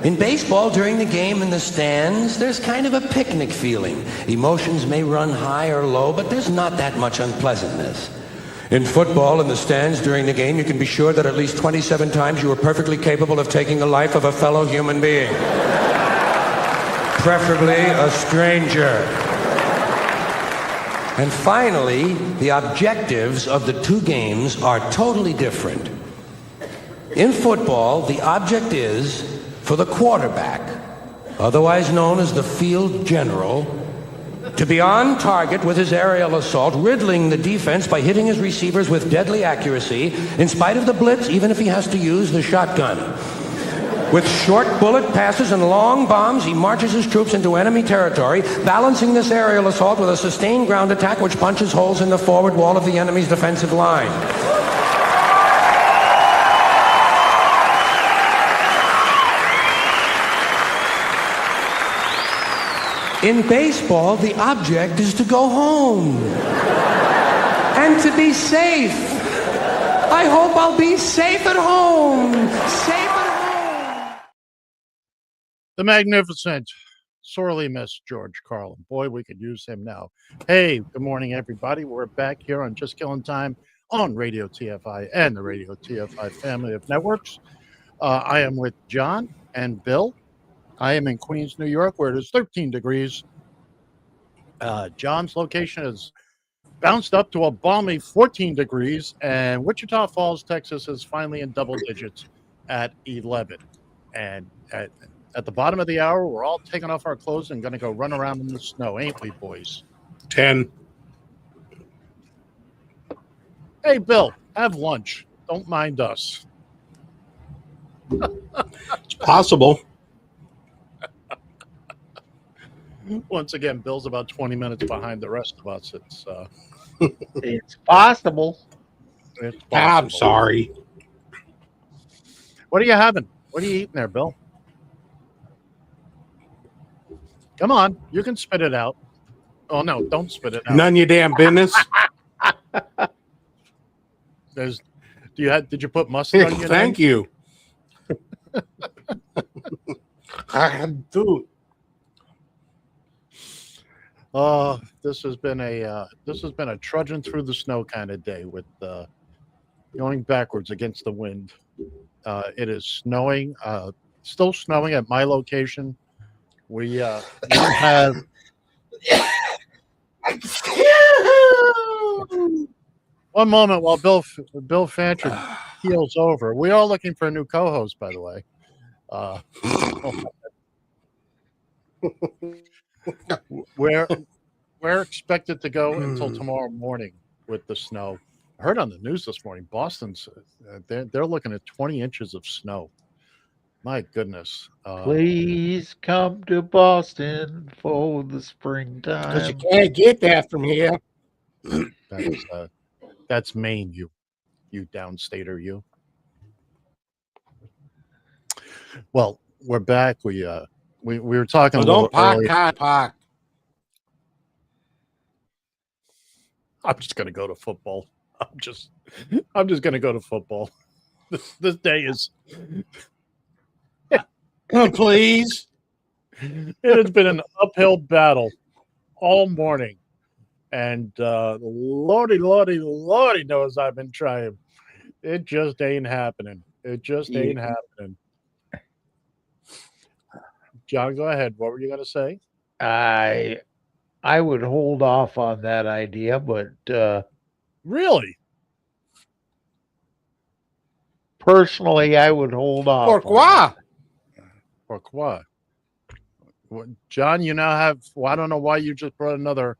In baseball, during the game in the stands, there's kind of a picnic feeling. Emotions may run high or low, but there's not that much unpleasantness. In football, in the stands during the game, you can be sure that at least 27 times you were perfectly capable of taking the life of a fellow human being. Preferably a stranger. And finally, the objectives of the two games are totally different. In football, the object is for the quarterback, otherwise known as the field general, to be on target with his aerial assault, riddling the defense by hitting his receivers with deadly accuracy, in spite of the blitz, even if he has to use the shotgun. With short bullet passes and long bombs, he marches his troops into enemy territory, balancing this aerial assault with a sustained ground attack which punches holes in the forward wall of the enemy's defensive line. In baseball, the object is to go home and to be safe. I hope I'll be safe at home. Safe at home. The magnificent, sorely missed George Carlin. Boy, we could use him now. Hey, good morning, everybody. We're back here on Just Killing Time on Radio TFI and the Radio TFI family of networks. I am with John and Bill. I am in Queens, New York, where it is 13 degrees. John's location is bounced up to a balmy 14 degrees, and Wichita Falls, Texas is finally in double digits at 11. And at the bottom of the hour, we're all taking off our clothes and going to go run around in the snow, ain't we, boys? 10. Hey, Bill, have lunch. Don't mind us. It's possible. Once again, Bill's about 20 minutes behind the rest of us. It's possible. It's possible. I'm sorry. What are you having? What are you eating there, Bill? Come on, you can spit it out. Oh no, don't spit it out. None of your damn business. Did you put mustard on your Thank you. Dude. This has been a trudging through the snow kind of day with going backwards against the wind. It is snowing, still snowing at my location. We have one moment while Bill Fancher heals over. We are looking for a new co-host, by the way. We're expected to go until tomorrow morning with the snow. I heard on the news this morning, Boston's they're looking at 20 inches of snow. My goodness! Please come to Boston for the springtime. Because you can't get that from here. That's Maine, you downstater, you. Well, we're back. We were talking. Don't park. I'm just gonna go to football. I'm just gonna go to football. This day is. Please. It has been an uphill battle all morning, and Lordy knows I've been trying. It just ain't happening. Happening. John, go ahead. What were you going to say? I would hold off on that idea, but really, personally, I would hold off. Pourquoi? John, you now have. Well, I don't know why you just brought another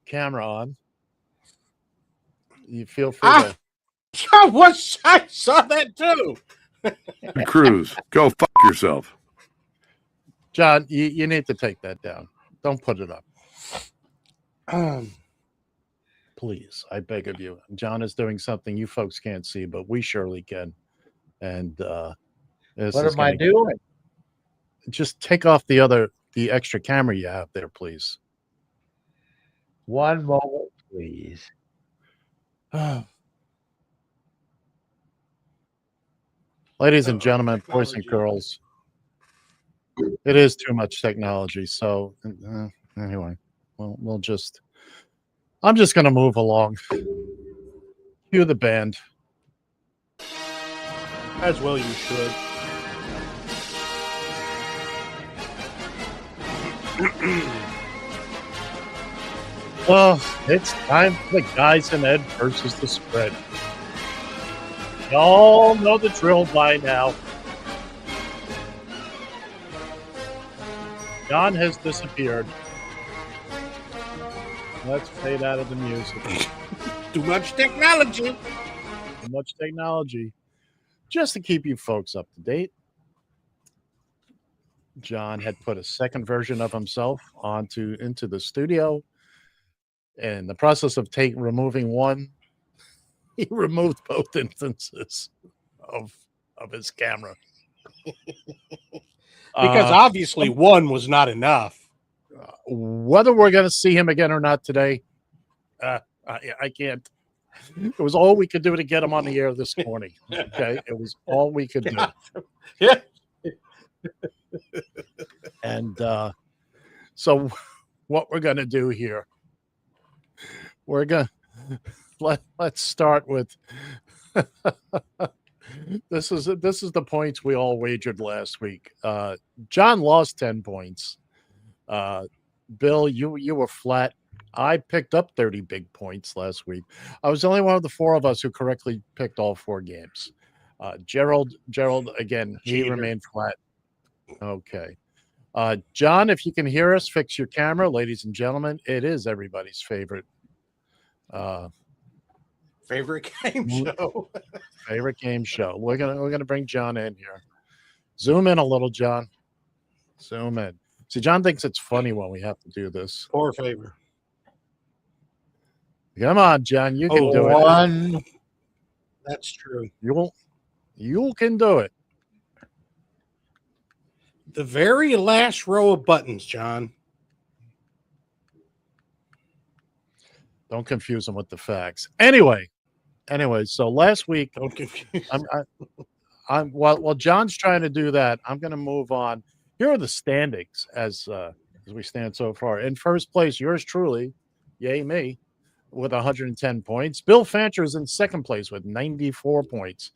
camera on. You feel free to. I saw that too. Cruz, go fuck yourself. John, you need to take that down. Don't put it up. Please, I beg of you. John is doing something you folks can't see, but we surely can. And what am I doing? Just take off the extra camera you have there, please. One moment, please. Ladies and gentlemen, boys and girls, it is too much technology. So anyway, I'm just going to move along. Cue the band. As well you should. Well, it's time for the Guys and Ed versus the Spread. Y'all know the drill by now. John has disappeared. Let's fade out of the music. Too much technology. Too much technology. Just to keep you folks up to date, John had put a second version of himself into the studio. And in the process of removing one, he removed both instances of his camera. Because obviously one was not enough. Whether we're going to see him again or not today, I can't. It was all we could do to get him on the air this morning. Okay, it was all we could do. Yeah. And so what we're going to do here, we're going let's start with this is the points we all wagered last week. John lost 10 points. Bill, you were flat. I picked up 30 big points last week. I was the only one of the four of us who correctly picked all four games. Gerald again, he Cheater. remained flat. Okay. John, if you can hear us, fix your camera, ladies and gentlemen. It is everybody's favorite Favorite game show. favorite game show. We're gonna bring John in here. Zoom in a little, John. Zoom in. See, John thinks it's funny when we have to do this. Poor favor. Come on, John. You can do it. One. That's true. You can do it. The very last row of buttons, John. Don't confuse them with the facts. Anyway, so last week, Don't confuse. I'm while John's trying to do that, I'm going to move on. Here are the standings as we stand so far. In first place, yours truly, yay me, with 110 points. Bill Fancher is in second place with 94 points.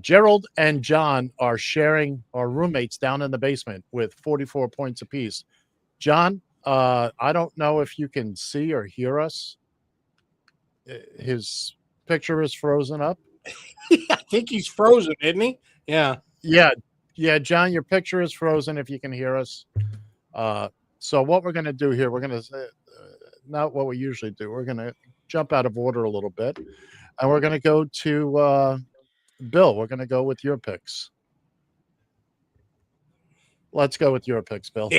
Gerald and John are sharing our roommates down in the basement with 44 points apiece. John, I don't know if you can see or hear us. His picture is frozen up. I think he's frozen, isn't he? Yeah. Yeah, John, your picture is frozen if you can hear us. So what we're going to do here, we're going to not what we usually do. We're going to jump out of order a little bit, and we're going to go to Bill. We're going to go with your picks. Let's go with your picks, Bill.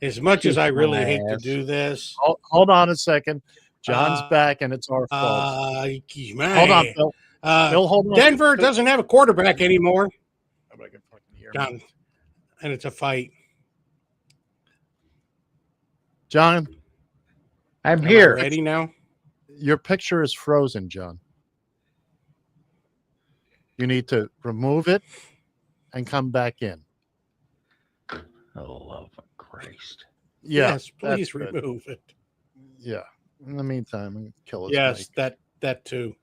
As much as I really hate to do this. Hold on a second. John's back, and it's our fault. Hold on, Bill. Bill, hold on. Denver doesn't have a quarterback anymore. John, and it's a fight. John, I'm here. Ready now? Your picture is frozen, John. You need to remove it and come back in. Oh, love of Christ. Yeah, yes, please remove it. Yeah. In the meantime, I'm gonna kill his Yes, mic. that too.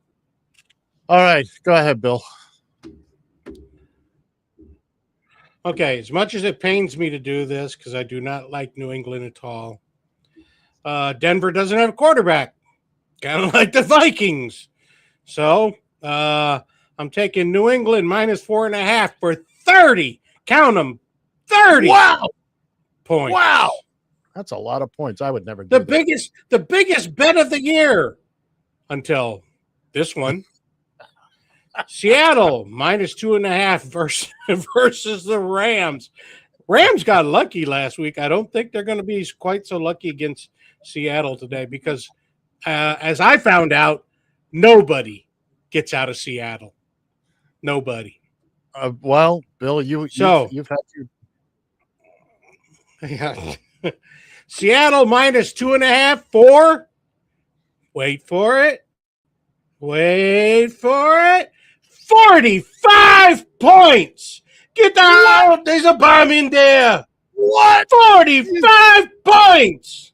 All right, go ahead, Bill. Okay, as much as it pains me to do this, because I do not like New England at all, Denver doesn't have a quarterback, kind of like the Vikings. So I'm taking New England minus 4.5 for 30. Count them, 30. Wow. Points. Wow. That's a lot of points. I would never do The biggest bet of the year until this one. Seattle minus 2.5 versus the Rams. Rams got lucky last week. I don't think they're going to be quite so lucky against Seattle today because, as I found out, nobody gets out of Seattle. Nobody. Well, Bill, you've had your. Yeah. Seattle minus 2.5 for. Wait for it. 45 points. Get out. There's a bomb in there. What? 45 points.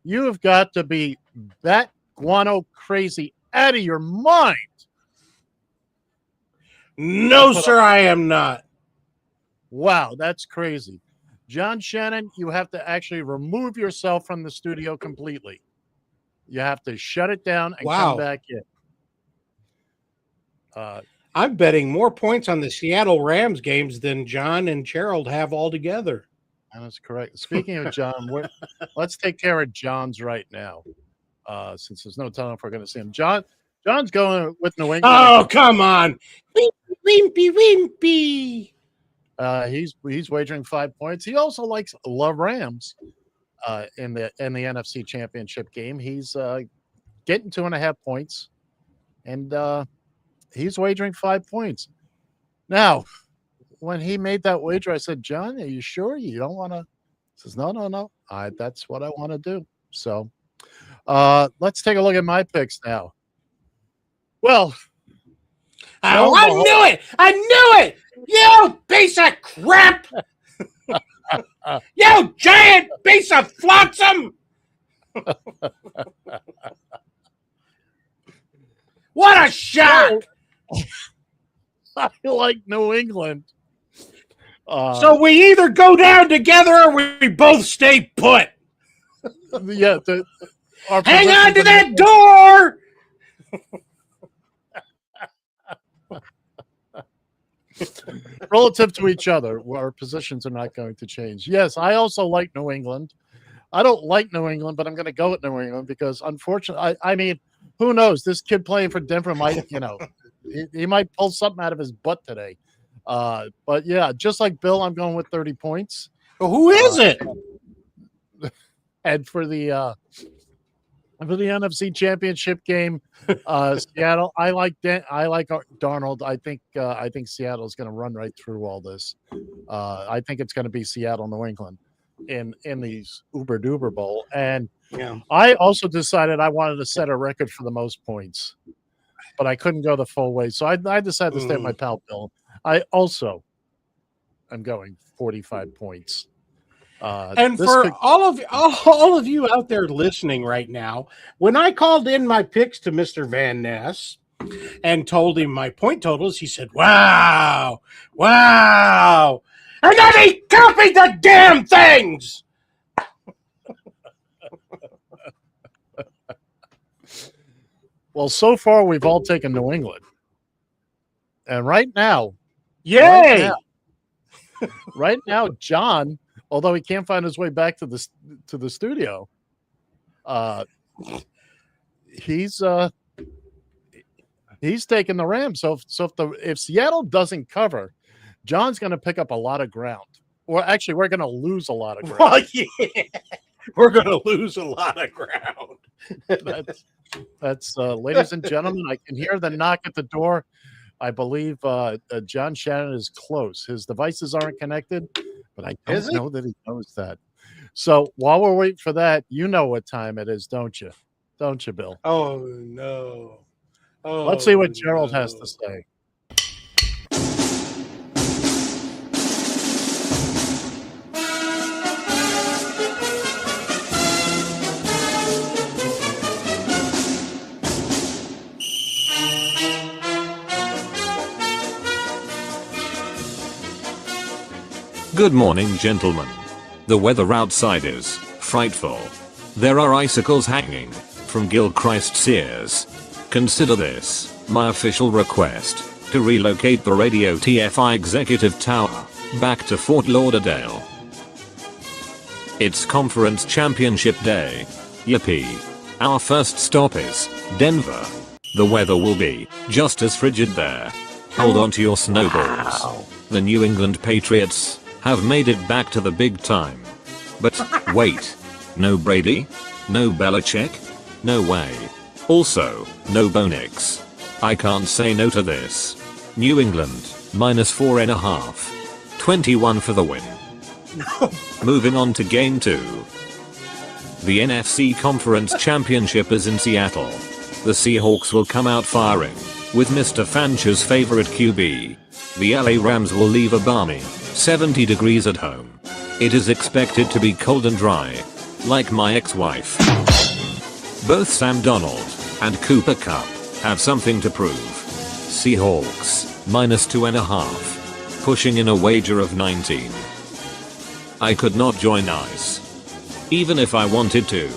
You have got to be that guano crazy out of your mind. No, sir, I am not. Wow, that's crazy. John Shannon, you have to actually remove yourself from the studio completely. You have to shut it down and come back in. I'm betting more points on the Seattle Rams games than John and Gerald have altogether. That is correct. Speaking of John, let's take care of John's right now, since there's no telling if we're going to see him. John's going with New England. Oh, come on. Wimpy. He's wagering 5 points. He also likes the Rams in the NFC Championship game. He's getting 2.5 points, and he's wagering 5 points. Now, when he made that wager, I said, "John, are you sure you don't want to?" He says, "No. That's what I want to do." So, let's take a look at my picks now. Well, oh, I knew it! You piece of crap! You giant piece of flotsam! What a shock! I like New England. So we either go down together or we both stay put. Yeah. Hang on to that door. Relative to each other, our positions are not going to change. Yes, I also like New England. I don't like New England, but I'm going to go with New England because, unfortunately, I mean, who knows? This kid playing for Denver might, he might pull something out of his butt today. But yeah, just like Bill, I'm going with 30 points. Well, who is it? And for the NFC Championship game, Seattle. I like Darnold. I think Seattle's going to run right through all this. I think it's going to be Seattle, New England, in these Uber Duber Bowl. And I also decided I wanted to set a record for the most points, but I couldn't go the full way, so I decided to stay with my pal Bill. I also am going 45 points. And for all of you out there listening right now, when I called in my picks to Mr. Van Ness and told him my point totals, he said, "Wow, wow," and then he copied the damn things. Well, so far we've all taken New England, and right now, right now, John. Although he can't find his way back to the studio, he's taking the Rams. So if Seattle doesn't cover, John's going to pick up a lot of ground. Or actually, we're going to lose a lot of ground. Well, yeah, we're going to lose a lot of ground. That's ladies and gentlemen, I can hear the knock at the door. I believe John Shannon is close. His devices aren't connected. But I don't know that he knows that. So while we're waiting for that, you know what time it is, don't you? Don't you, Bill? Oh, no. Let's see what Gerald has to say. Good morning, gentlemen. The weather outside is frightful. There are icicles hanging from Gilchrist's ears. Consider this my official request to relocate the Radio TFI Executive Tower back to Fort Lauderdale. It's Conference Championship Day. Yippee. Our first stop is Denver. The weather will be just as frigid there. Hold on to your snowballs. The New England Patriots have made it back to the big time. But wait, no Brady? No Belichick? No way. Also, no Bo Nix. I can't say no to this. New England, -4.5. 21 for the win. Moving on to game 2. The NFC Conference Championship is in Seattle. The Seahawks will come out firing, with Mr. Fancher's favorite QB. The LA Rams will leave a balmy 70 degrees at home. It is expected to be cold and dry, like my ex-wife. Both Sam Darnold and Cooper Kupp have something to prove. Seahawks, -2.5. Pushing in a wager of 19. I could not join ICE. Even if I wanted to.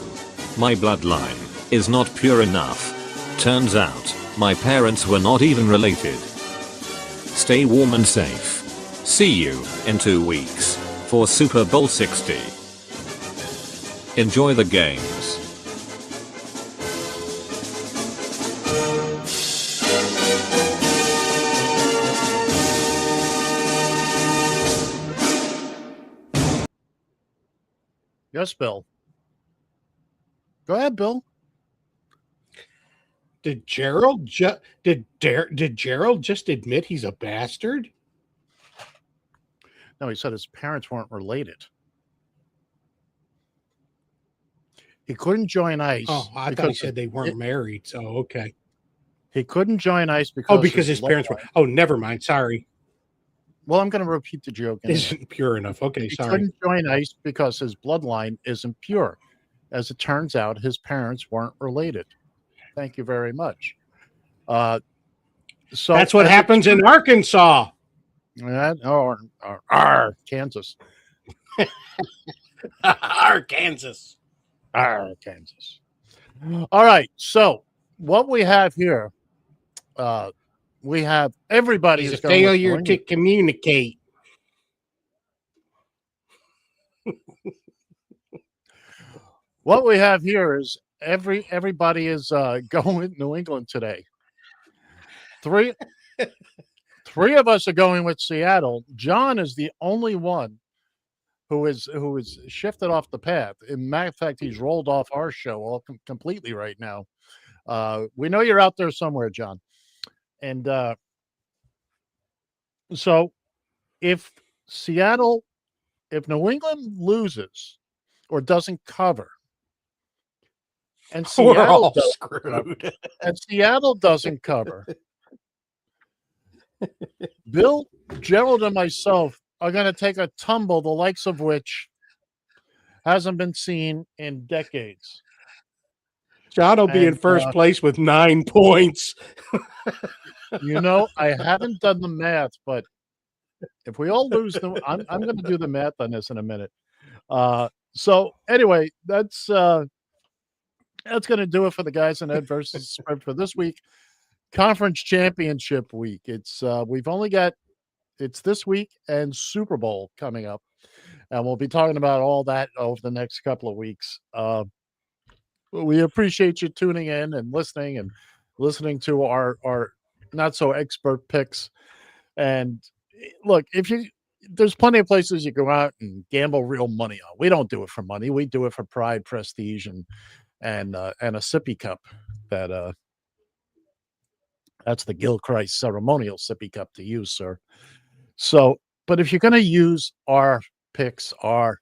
My bloodline is not pure enough. Turns out, my parents were not even related. Stay warm and safe. See you in 2 weeks for Super Bowl 60. Enjoy the games. Yes, Bill. Go ahead, Bill. Did Gerald did Gerald just admit he's a bastard? No, he said his parents weren't related. He couldn't join ICE. Oh, I thought he said they weren't married. So okay. He couldn't join ICE because because his parents were. Oh, never mind. Sorry. Well, I'm going to repeat the joke. Isn't pure enough. Okay, he sorry. couldn't join ICE because his bloodline isn't pure. As it turns out, his parents weren't related. Thank you very much. So that's what happens in Arkansas. Kansas. Arkansas. Kansas. All right. So what we have here, we have everybody He's a is going with New failure to England. communicate. What we have here is everybody is going with New England today. Three of us are going with Seattle. John is the only one who is shifted off the path. In matter of fact, he's rolled off our show completely right now. We know you're out there somewhere, John. And so if New England loses or doesn't cover, and We're all Seattle doesn't cover, Bill, Gerald, and myself are going to take a tumble, the likes of which hasn't been seen in decades. John will be in first place with 9 points. I haven't done the math, but if we all lose, I'm going to do the math on this in a minute. So anyway, that's going to do it for the guys in Ed versus Spread for this week. Conference Championship week. It's this week and Super Bowl coming up, and we'll be talking about all that over the next couple of weeks. We appreciate you tuning in and listening to our not so expert picks. And look, there's plenty of places you go out and gamble real money on. We don't do it for money. We do it for pride, prestige, and a sippy cup. That's the Gilchrist ceremonial sippy cup to use, sir. So, but if you're going to use our picks, our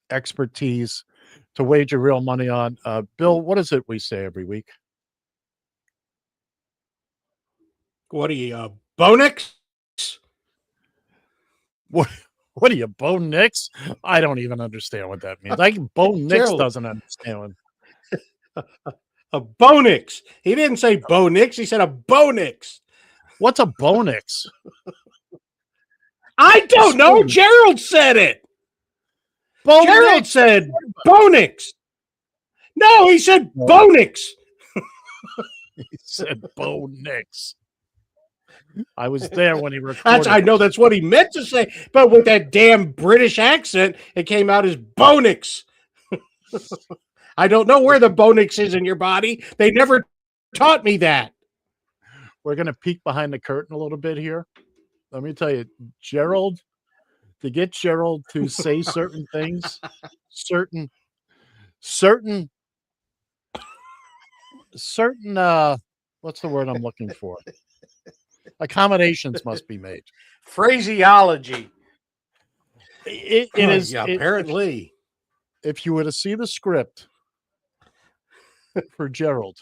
expertise to wager real money on, Bill, what is it we say every week? What are you, Bo Nix? What are you, Bo Nix? I don't even understand what that means. Bo Nix doesn't understand what. A Bo Nix. He didn't say Bo Nix. He said a Bo Nix. What's a Bo Nix? I don't know. Gerald said it. Gerald said Bo Nix. No, he said Bo Nix. He said Bo Nix. I was there when he recorded. I know that's what he meant to say, but with that damn British accent, it came out as Bo Nix. I don't know where the Bo Nix is in your body. They never taught me that. We're going to peek behind the curtain a little bit here. Let me tell you, Gerald, to get Gerald to say certain things, certain what's the word I'm looking for? Accommodations must be made. Phraseology. It is apparently. If you were to see the script for Gerald,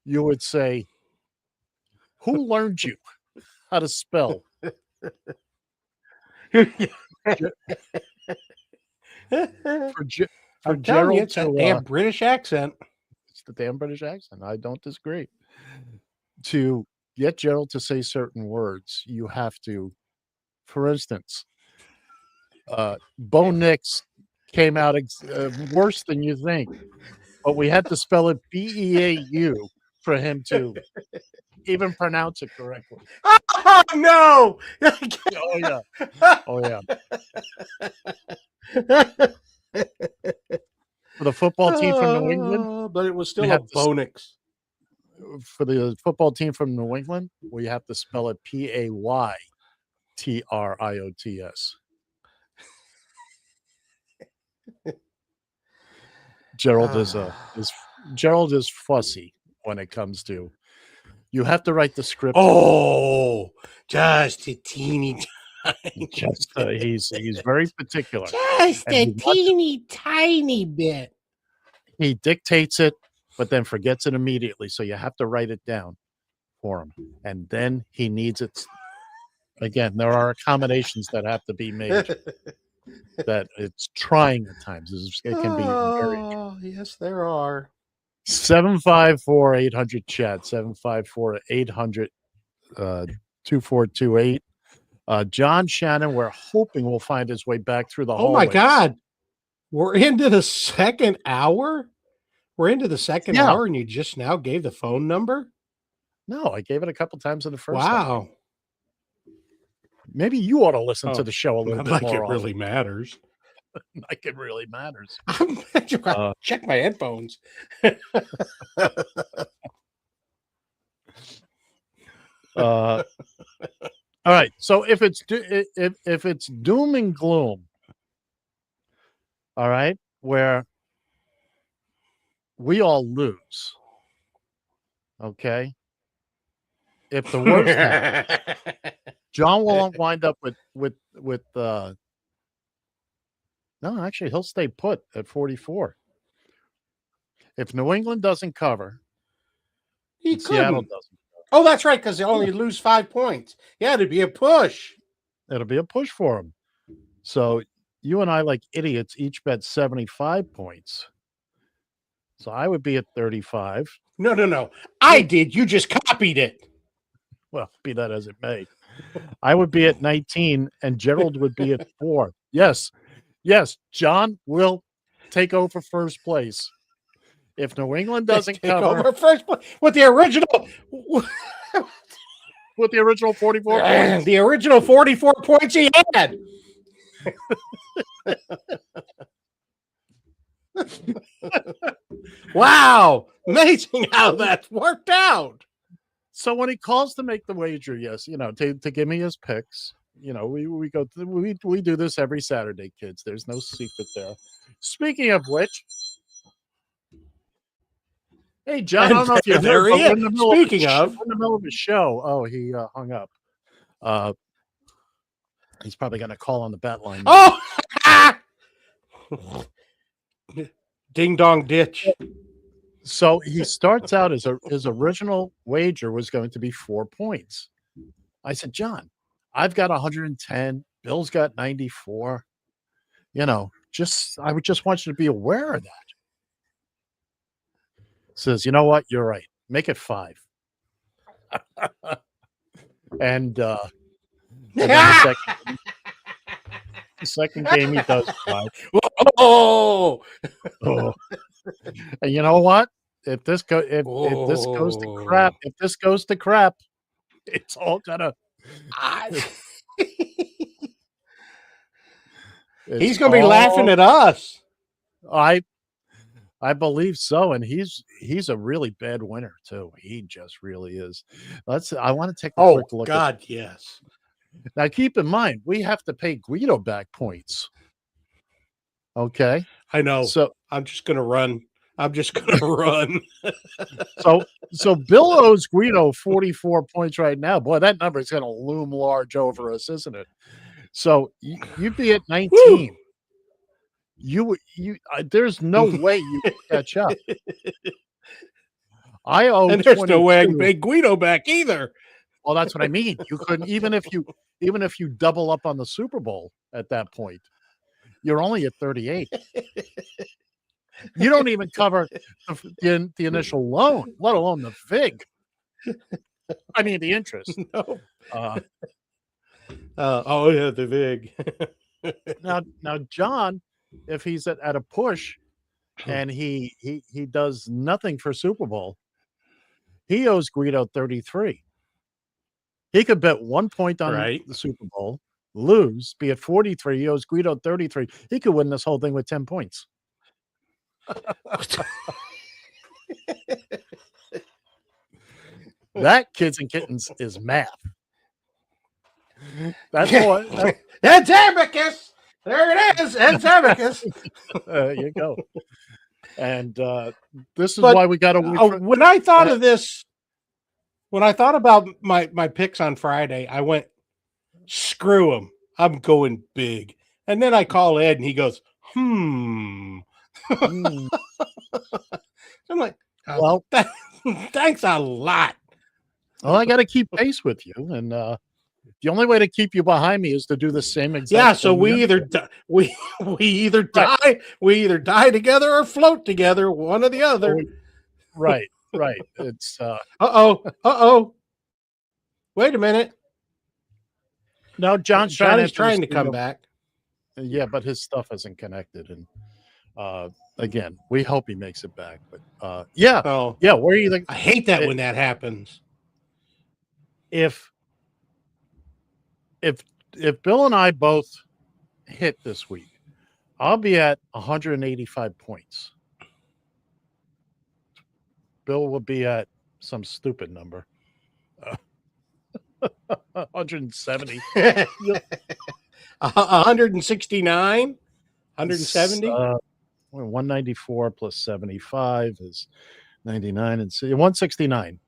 you would say, "Who learned you how to spell?" For Gerald, it's a damn British accent. It's the damn British accent. I don't disagree. To get Gerald to say certain words, you have to, for instance, Bo Nix came out worse than you think, but we had to spell it B-E-A-U for him to even pronounce it correctly. Oh no! Oh yeah. Oh yeah. For the football team from New England, but it was still a Bo Nix. For the football team from New England, we have to spell it Paytriots. Gerald is fussy when it comes to. You have to write the script. Oh, just a teeny tiny. He's very particular. Just a teeny tiny bit. He dictates it, but then forgets it immediately. So you have to write it down for him, and then he needs it. Again, there are accommodations that have to be made. that it's trying at times. It can be very. Oh, yes, there are. 754-800 chat 754-800 2428. John Shannon, we're hoping will find his way back through the Oh my hallways. God. We're into the second hour? We're into the second Yeah. hour and you just now gave the phone number? No, I gave it a couple times in the first hour. Wow. Maybe you ought to listen to Oh, the show a little not bit like more. it really matters. Like it really matters. Check my headphones. All right. So if it's doom and gloom, all right, where we all lose. Okay. If the worst happens, John will wind up with no, actually he'll stay put at 44. If New England doesn't cover, He Seattle couldn't. doesn't. Oh, that's right, because they only lose 5 points. Yeah, it'd be a push. It'll be a push for him. So you and I, like idiots, each bet 75 points. So I would be at 35. No. I did. You just copied it. Well, be that as it may. I would be at 19 and Gerald would be at 4. Yes. John will take over first place. If New England doesn't Take cover over first place with the original 44 points. The original 44 points he had. Wow. Amazing how that worked out. So when he calls to make the wager, yes, to give me his picks, we go we do this every Saturday, kids. There's no secret there. Speaking of which, hey John, I don't know if you there heard, he is. in the middle Speaking of in the middle of his show, he hung up. He's probably going to call on the bat line. Oh, ding dong ditch. So he starts out as his original wager was going to be 4 points. I said, John, I've got 110. Bill's got 94. I would just want you to be aware of that. Says, you know what? You're right. Make it 5. And then the second game he does 5. Oh. And you know what? If this goes to crap, it's all gonna. He's gonna be laughing at us. I believe so, and he's a really bad winner too. He just really is. I want to take a quick look. God, yes. Now keep in mind we have to pay Guido back points. Okay, I know. So I'm just gonna run. So Bill owes Guido 44 points right now. Boy, that number is going to loom large over us, isn't it? So you'd be at 19. There's no way you can catch up. I owe, and there's no way I can pay Guido back either. Well, that's what I mean. You couldn't, even if you double up on the Super Bowl at that point, you're only at 38. You don't even cover the initial loan, let alone the VIG. I mean, the interest. No. The VIG. now, John, if he's at a push and he does nothing for Super Bowl, he owes Guido 33. He could bet 1 point on the Super Bowl, lose, be at 43. He owes Guido 33. He could win this whole thing with 10 points. That, kids and kittens, is math. That's what. That's abacus. There it is. It's abacus. There you go. And this is why we got to. When I thought of this, when I thought about my picks on Friday, I went, screw him. I'm going big. And then I call Ed, and he goes, I'm like, well, thanks a lot. Well, I got to keep pace with you, and The only way to keep you behind me is to do the same exact. Yeah, so thing we you're either we either die together or float together, one or the other. Right. It's Uh-oh. Wait a minute. no, John's Johnny's trying trying to come back. Yeah, but his stuff isn't connected, and again, we hope he makes it back. But yeah, we're either. I hate that when that happens. If Bill and I both hit this week, I'll be at 185 points. Bill will be at some stupid number. 170. 169? 170? 194 plus 75 is 99, and 169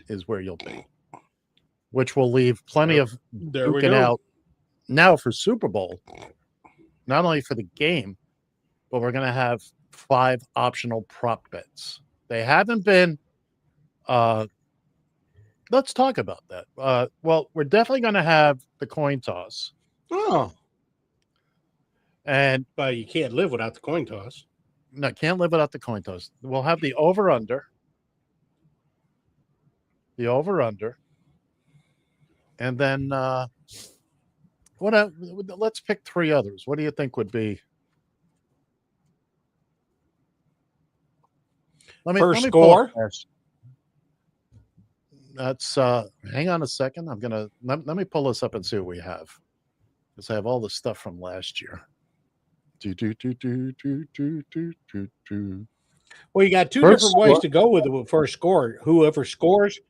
is where you'll be, which will leave plenty of duking out now for Super Bowl, not only for the game, but we're going to have 5 optional prop bets. They haven't been let's talk about that. Well, we're definitely going to have the coin toss. Oh. And but you can't live without the coin toss. No, can't live without the coin toss. We'll have the over-under. The over-under. And then let's pick 3 others. What do you think would be? Let me score? That's hang on a second. I'm gonna let me pull this up and see what we have. Because I have all the stuff from last year. Well, you got 2 different ways to go with the first score. Whoever scores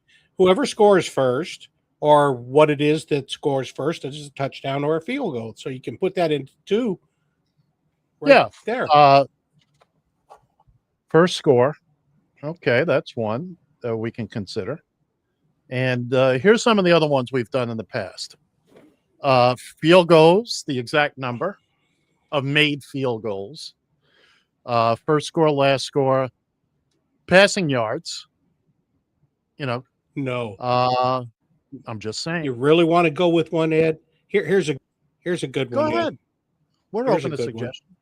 first, or what it is that scores first, is a touchdown or a field goal. So you can put that into 2. There. First score. Okay, that's one that we can consider. And here's some of the other ones we've done in the past. Field goals, the exact number of made field goals. First score, last score. Passing yards. No. I'm just saying. You really want to go with one, Ed? Here's a good one. Go ahead. We're open to suggestions.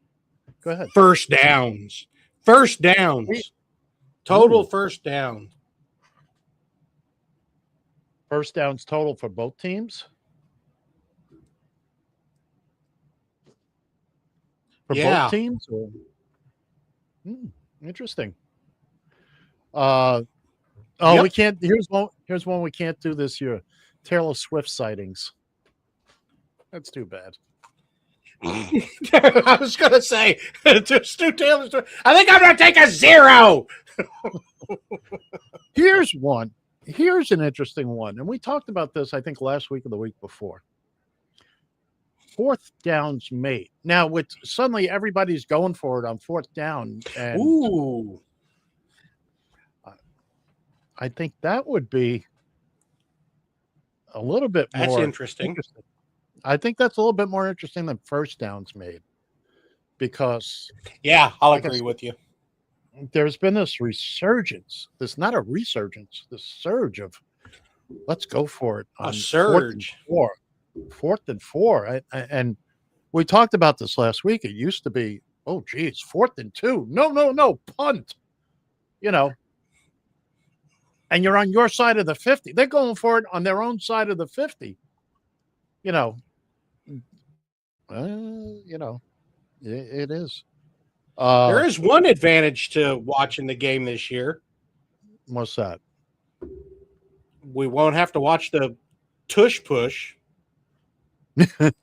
Go ahead. First downs. Total first down. First downs total for both teams? For both teams? Or? Interesting. We can't. Here's one we can't do this year. Taylor Swift sightings. That's too bad. I was going to say, just do Taylor Swift. I think I'm going to take a 0. Here's one. Here's an interesting one. And we talked about this, I think, last week or the week before. 4th downs made. Now, with suddenly everybody's going for it on 4th down. And ooh. I think that would be a little bit more. That's interesting. I think that's a little bit more interesting than first downs made. Because. Yeah, I'll agree with you. There's been this resurgence. This not a resurgence. This surge of let's go for it. A surge. 4th and 4. And we talked about this last week. It used to be, oh, geez, 4th and 2. No, punt. And you're on your side of the 50. They're going for it on their own side of the 50. It is. There is one advantage to watching the game this year. What's that? We won't have to watch the tush push.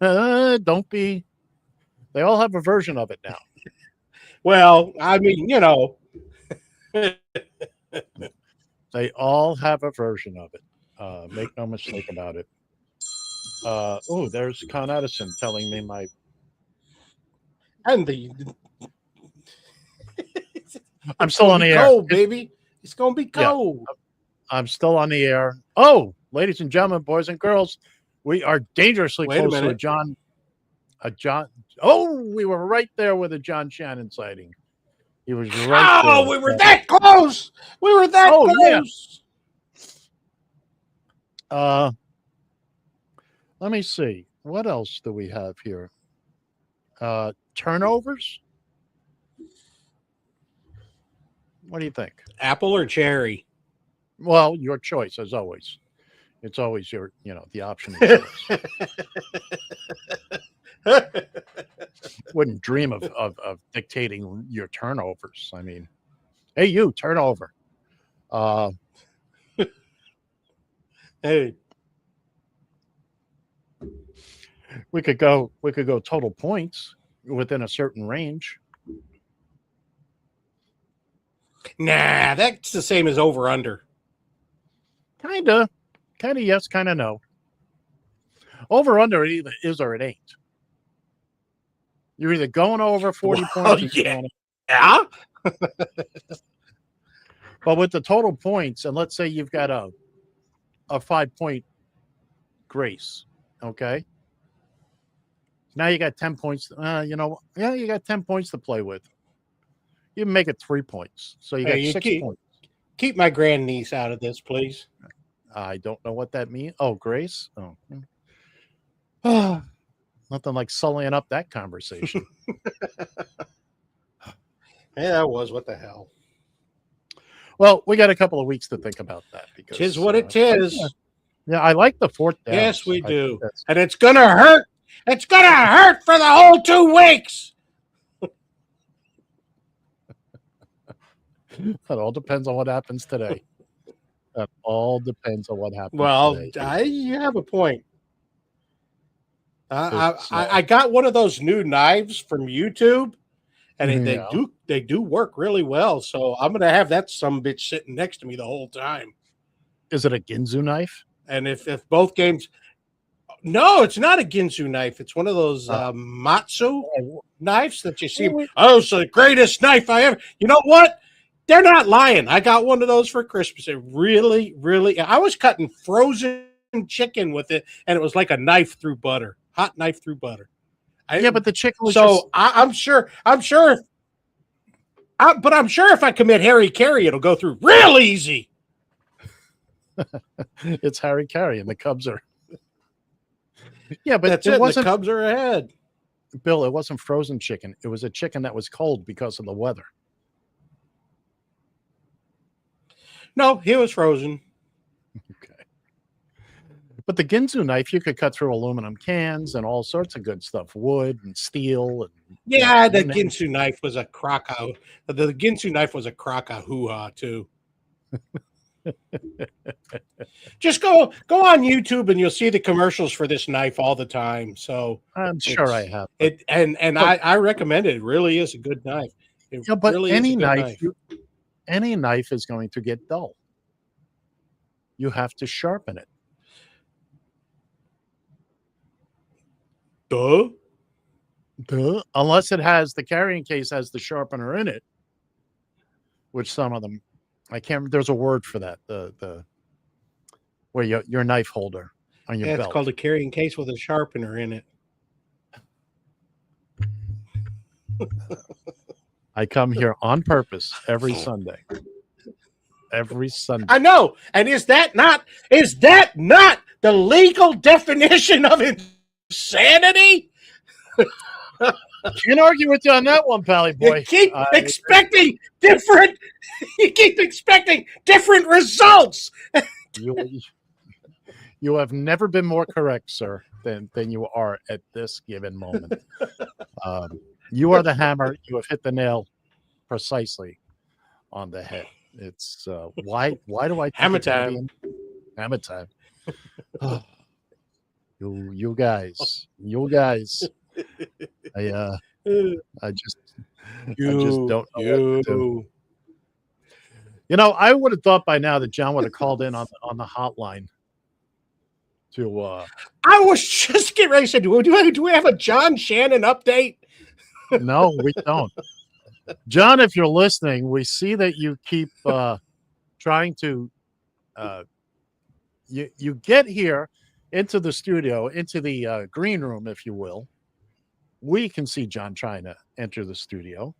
Don't be. They all have a version of it now. Well, I mean, They all have a version of it. Make no mistake about it. There's Con Edison telling me my. And the. I'm still on the air. Cold, baby. It's going to be cold. Yeah, I'm still on the air. Oh, ladies and gentlemen, boys and girls, we are dangerously close to a John. We were right there with a John Shannon sighting. He was right there. We were that close. We were that close. Yeah. Let me see. What else do we have here? Turnovers? What do you think? Apple or cherry? Well, your choice, as always. It's always the option of choice. Wouldn't dream of dictating your turnovers. I mean, hey, you, turnover. Hey. We could go total points within a certain range. Nah, that's the same as over under. Kinda yes, kinda no. Over under it either is or it ain't. You're either going over 40 points or you're going Yeah. But with the total points, and let's say you've got a 5-point grace, okay? Now you got 10 points. You got 10 points to play with. You make it 3 points. So you got 6 points. Keep my grandniece out of this, please. I don't know what that means. Oh, grace? Oh. Nothing like sullying up that conversation. Yeah, that was. What the hell? Well, we got a couple of weeks to think about that because Tis what it is. Yeah, I like the fourth down. Yes, we do. And it's gonna hurt. It's gonna hurt for the whole 2 weeks. It all depends on what happens today. That all depends on what happens. Well, today. you have a point. I got one of those new knives from YouTube, and they do work really well. So I'm gonna have that bitch sitting next to me the whole time. Is it a Ginzu knife? And if both games, no, it's not a Ginzu knife. It's one of those Matsu knives that you see. Oh, it's the greatest knife I ever. You know what? They're not lying. I got one of those for Christmas. It really, really. I was cutting frozen chicken with it, and it was like a knife through butter. Hot knife through butter. But the chicken was I'm sure. But I'm sure if I commit Harry Carey, it'll go through real easy. It's Harry Carey, and the Cubs are. Yeah, but that's it it. wasn't. The Cubs are ahead. Bill, it wasn't frozen chicken. It was a chicken that was cold because of the weather. No, he was frozen. Okay. But the Ginzu knife, you could cut through aluminum cans and all sorts of good stuff, wood and steel. And yeah, the Ginsu knife was a crock out. The Ginsu knife was a crock out hoo-ha too. Just go on YouTube and you'll see the commercials for this knife all the time. So I'm sure I have it, and I recommend it. It really is a good knife. It but really any is a good knife, any knife is going to get dull. You have to sharpen it. Duh. Unless it has the carrying case has the sharpener in it, which some of them I can't. There's a word for that. The where your knife holder on your belt. It's called a carrying case with a sharpener in it. I come here on purpose every Sunday. Every Sunday. I know. And is that not the legal definition of insanity? Can't argue with you on that one, Pally boy. You keep expecting different. You keep expecting different results. You have never been more correct, sir, than you are at this given moment. You are the hammer. You have hit the nail precisely on the head. It's why do I think hammer time? Hammer time. You guys. I just don't know what to do. You know, I would have thought by now that John would have called in on the hotline to I was just getting ready to say, do we have a John Shannon update? No, we don't. John, if you're listening, we see that you keep trying to you get here into the studio, into the green room, if you will. We can see John trying to enter the studio,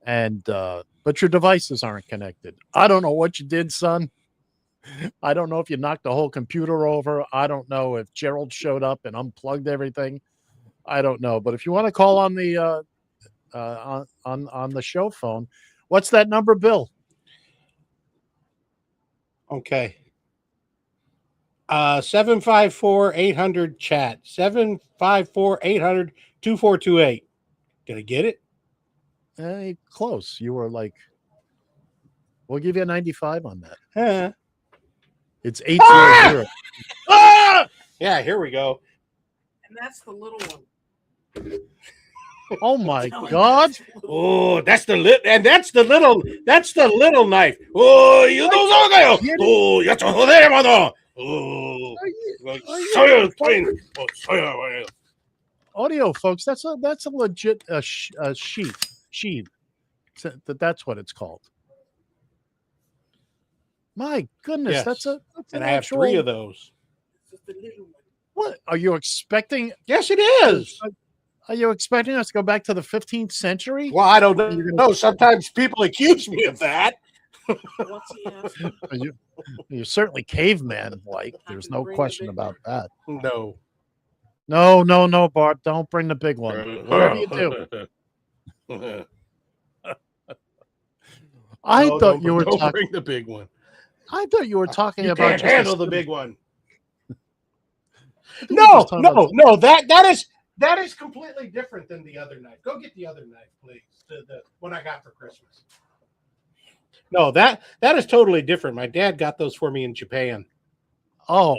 and but your devices aren't connected. I don't know what you did, son, I don't know if you knocked the whole computer over. I don't know if Gerald showed up and unplugged everything. I don't know. But if you want to call on the on the show phone, what's that number, Bill? Okay. 754-800 chat. 754-800-2428. Did I get it? Close. You were like, we'll give you a 95 on that. Huh. It's 800. Ah! Yeah, here we go. And that's the little one. Oh my God! Oh, that's the little knife. Oh, you don't know. Oh, ya te joder, mano. Oh, Audio, folks. That's a legit sheath. That's what it's called. My goodness, Yes. that's an I have actual, 3 of those. What are you expecting? Yes, it is. Are you expecting us to go back to the 15th century? Well, I don't know. Sometimes people accuse me of that. You're certainly caveman-like. There's no question about that. No. No, Bart. Don't bring the big one. Whatever you do. I thought you were don't bring the big one. I thought you were talking You about can't just a handle the simple- big one. I think you're No, just talking about- no. That is completely different than the other knife. Go get the other knife, please. The one I got for Christmas. No, that is totally different. My dad got those for me in Japan. Oh,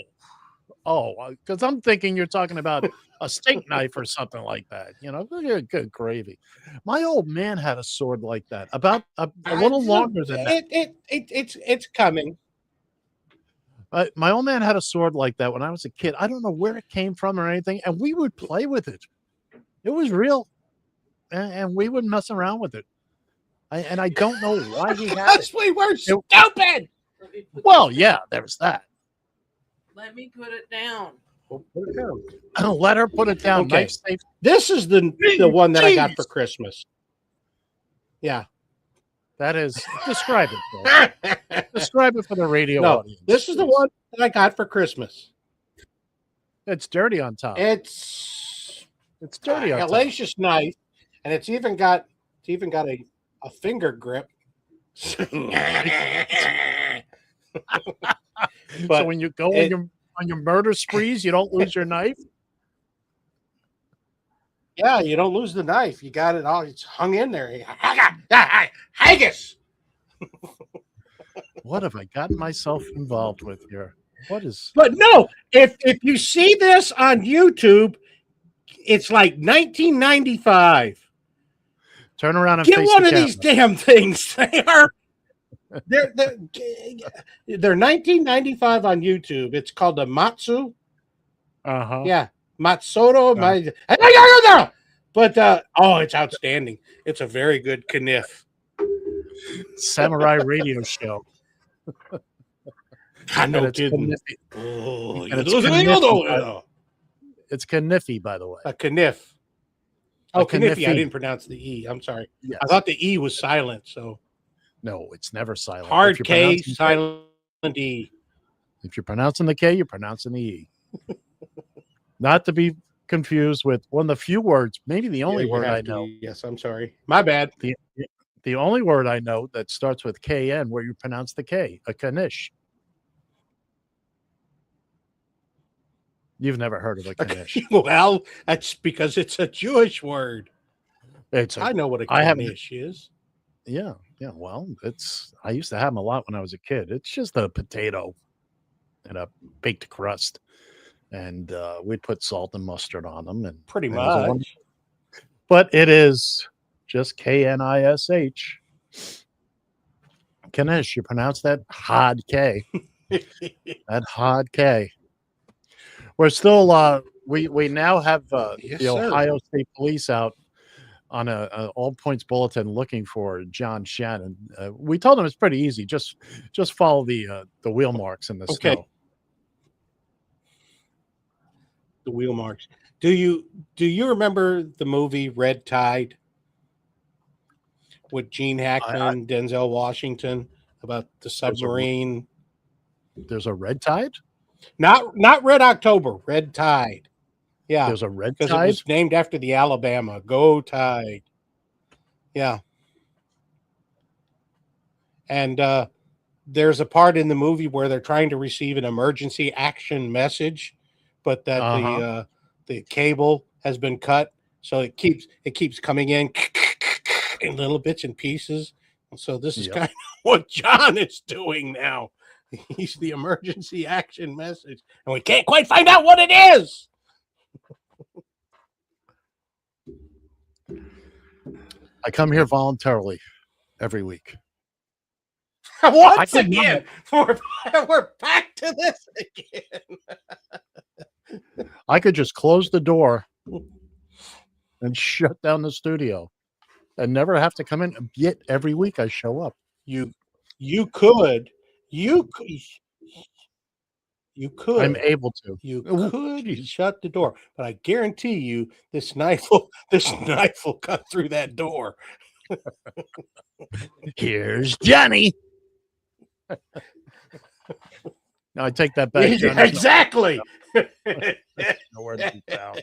because I'm thinking you're talking about a steak knife or something like that. You know, good gravy. My old man had a sword like that, about a little longer than that. It's coming. My old man had a sword like that when I was a kid. I don't know where it came from or anything, and we would play with it. It was real, and we would mess around with it. I don't know why he had it. Because we were stupid. Well, yeah, there's that. Let me put it down. Put it down. Let her put it down. Okay. Nice, safe. This is the one that I got for Christmas. Yeah. That is, describe it. Bill. Describe it for the radio No, audience. this is the one that I got for Christmas. It's dirty on top. It's dirty on top. hellacious knife, and it's even got a finger grip. So when you go on your murder sprees, you don't lose your knife. Yeah, you don't lose the knife. You got it all. It's hung in there. Haggis. What have I gotten myself involved with here? What is? But no, if you see this on YouTube, it's like 1995. Turn around and get face one the of camera. these damn things. They're 1995 on YouTube. It's called the Matsu. Uh-huh. Yeah, Matsudo. But it's outstanding. It's a very good kniff. Samurai radio show. No it's kidding. Kniffy. Oh, And it's Kniffy, by the way. A kniff. Oh, Kniffy. I Kniffy. didn't pronounce the E. I'm sorry. Yes. I thought the E was silent. So No, it's never silent. hard If you're K, pronouncing silent E. If you're pronouncing the K, you're pronouncing the E. Not to be confused with one of the few words, maybe the only Yeah, you word I have to. know. Yes, I'm sorry. My bad. The only word I know that starts with KN where you pronounce the K, a knish. You've never heard of a knish. Well, that's because it's a Jewish word. I know what a I haven't- knish is. Yeah. Well, I used to have them a lot when I was a kid. It's just a potato and a baked crust. And we'd put salt and mustard on them. And Pretty it was a much. wonderful- But it is just KNISH. Knish. You pronounce that hard K. That hard K. We're still we now have Yes, the sir. Ohio State Police out on a all points bulletin looking for John Shannon. We told them it's pretty easy. Just follow the wheel marks in the Okay. snow. The wheel marks. Do you remember the movie Red Tide with Gene Hackman, Denzel Washington, about the submarine? There's a red tide? Not Red October, Red Tide. Yeah. There's a red Because it tide? was named after the Alabama. Go Tide. Yeah. And there's a part in the movie where they're trying to receive an emergency action message, but that the cable has been cut, so it keeps coming in little bits and pieces. So this is kind of what John is doing now. He's the emergency action message, and we can't quite find out what it is. I come here voluntarily every week. Once again, we're back to this again. I could just close the door and shut down the studio and never have to come in. Yet every week I show up. You could. I'm able to. You could shut the door, but I guarantee you this knife will cut through that door. Here's Johnny. No, I take that back. Yeah, exactly. Nowhere to be found.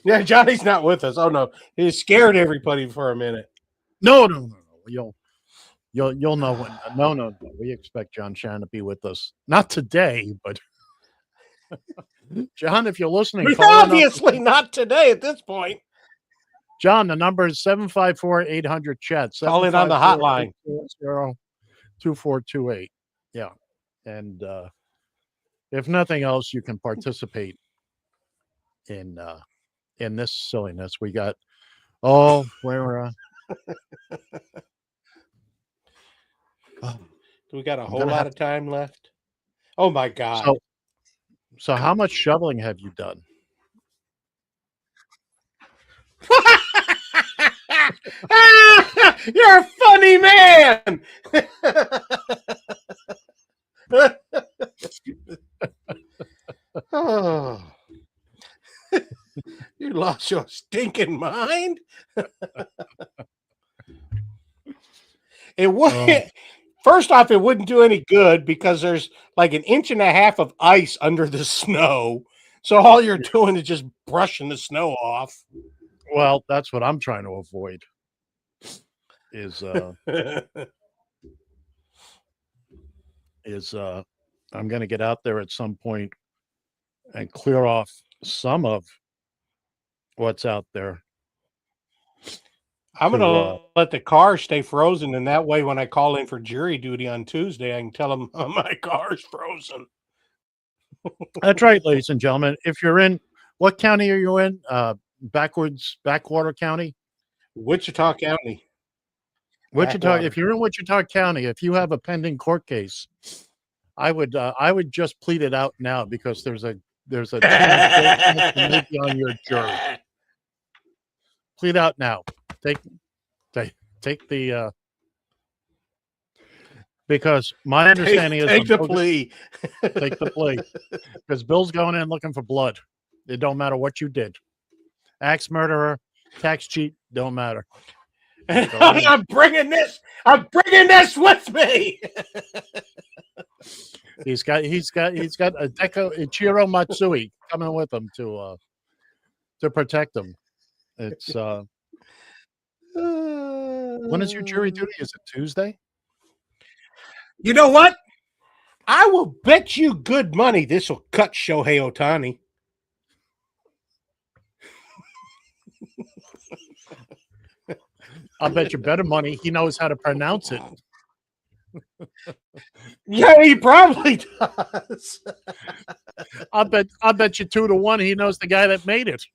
Yeah, Johnny's not with us. Oh no, he scared everybody for a minute. No. You'll know when. No. We expect John Shannon to be with us. Not today, but John, if you're listening, Obviously not today at this point. John, the number is 754-800-CHAT. Call in on the hotline. 2428. Yeah. And if nothing else, you can participate in this silliness. We got Do we got a whole lot of time left? Oh my God. So how much shoveling have you done? You're a funny man. Oh. You lost your stinking mind. It wouldn't. First off, it wouldn't do any good because there's like 1.5 inches of ice under the snow. So all you're doing is just brushing the snow off. Well, that's what I'm trying to avoid. I'm going to get out there at some point and clear off some of what's out there. I'm going to let the car stay frozen, and that way when I call in for jury duty on Tuesday, I can tell them my car's frozen. That's right, ladies and gentlemen. If you're in, what county are you in? Backwater County? Wichita County. Wichita. If you're in Wichita County, if you have a pending court case, I would just plead it out now because there's a maybe on your jury. Plead out now. Take the because my understanding is take the plea. Take the plea because Bill's going in looking for blood. It don't matter what you did. Axe murderer, tax cheat, don't matter. I'm bringing this with me. He's got a Ichiro Matsui coming with him to protect him. It's when is your jury duty? Is it Tuesday? You know what? I will bet you good money this will cut Shohei Ohtani. I'll bet you better money he knows how to pronounce it. Yeah, he probably does. I'll bet you 2-1 he knows the guy that made it.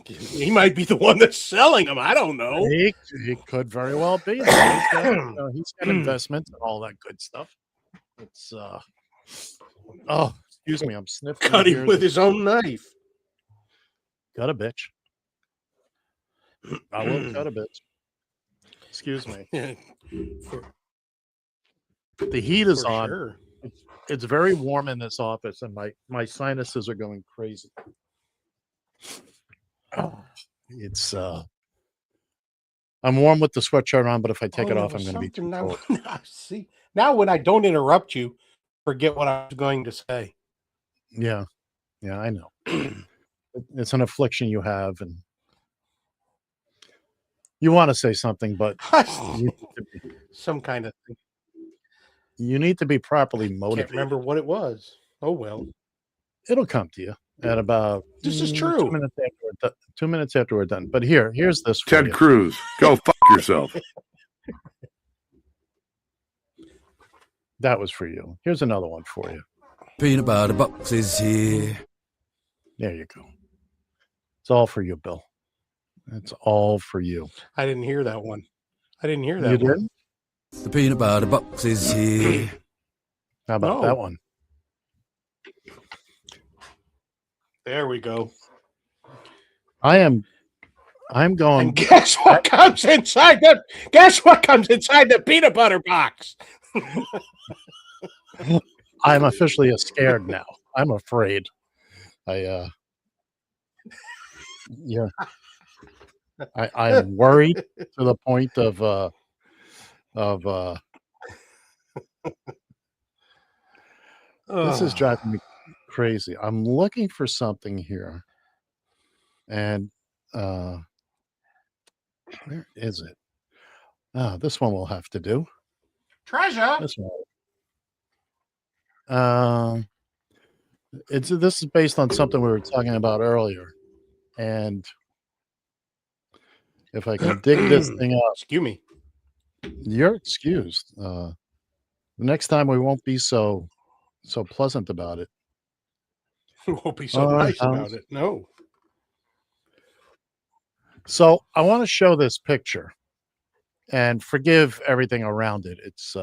He might be the one that's selling them. I don't know. He could very well be. He's got investments and all that good stuff. It's excuse me, I'm sniffing. Cut him with his own knife. Got a bitch. I will cut a bitch. Excuse me. The heat is on. Sure. It's very warm in this office, and my sinuses are going crazy. It's I'm warm with the sweatshirt on, but if I take it there off, I'm was going to be too something cold. See, now when I don't interrupt you, forget what I was going to say. Yeah, yeah, I know. It's an affliction you have, and you want to say something, but Some kind of thing. you need to be properly Can't motivated. remember what it was. Oh well. It'll come to you at about This is 2 true. minutes after we're done. 2 minutes after we're done. But here's this for Ted you. Cruz, go fuck yourself. That was for you. Here's another one for you. Peanut butter box is here. There you go. It's all for you, Bill. It's all for you. I didn't hear that one. I didn't hear You that one. didn't? The peanut butter box is here. How about No. that one? There we go. I'm going. And guess what comes inside the? Guess what comes inside the peanut butter box? I'm officially scared now. I'm afraid. Yeah. I'm worried to the point of this is driving me crazy. I'm looking for something here. And where is it? This one will have to do. Treasure. This one. This is based on something we were talking about earlier. And if I can dig this thing up. Excuse me. You're excused. The next time we won't be so pleasant about it. We won't be so nice about it. No. So I want to show this picture and forgive everything around it. It's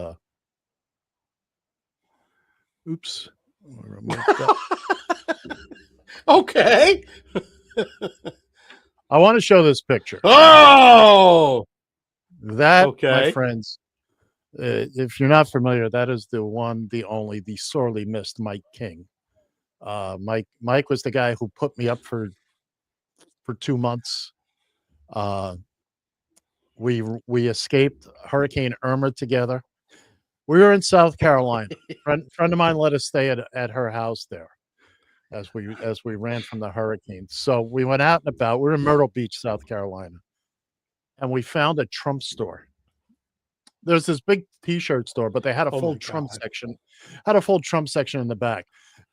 oops. Okay. I want to show this picture. Oh, that, my okay. friends, if you're not familiar, that is the one, the only, the sorely missed Mike King. Mike was the guy who put me up for 2 months. We escaped Hurricane Irma together. We were in South Carolina. Friend of mine let us stay at her house there as we ran from the hurricane. So we went out and about. We were in Myrtle Beach, South Carolina, and we found a Trump store. There's this big T-shirt store, but they had a full Trump section. Had a full Trump section in the back.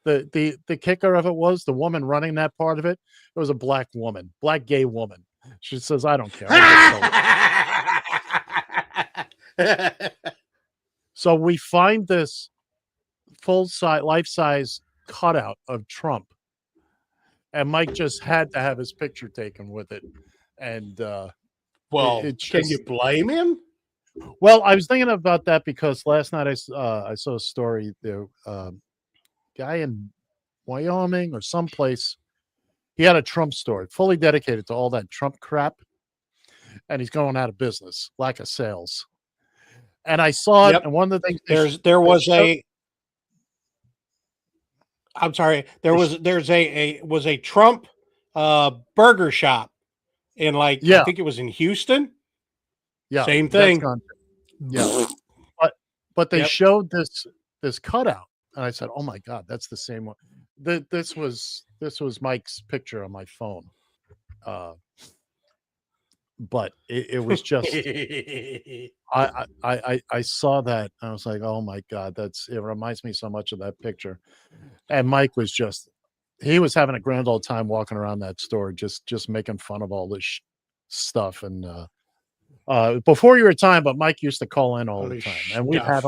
The kicker of it was the woman running that part of it. It was a black woman, black gay woman. She says, "I don't care." So we find this full-size, life-size cutout of Trump, and Mike just had to have his picture taken with it. And well, can you blame him? Well, I was thinking about that because last night I saw a story. The guy in Wyoming or someplace, he had a Trump store fully dedicated to all that Trump crap, and he's going out of business, lack of sales. And I saw it, and one of the things there was a Trump burger shop in I think it was in Houston. Yeah, same thing. Yeah, but they showed this cutout, and I said, "Oh my God, that's the same one." This was Mike's picture on my phone. But it was just I saw that, and I was like, "Oh my God, it reminds me so much of that picture." And Mike was he was having a grand old time walking around that store, just making fun of all this stuff. And before your time, but Mike used to call in all the time, and we'd have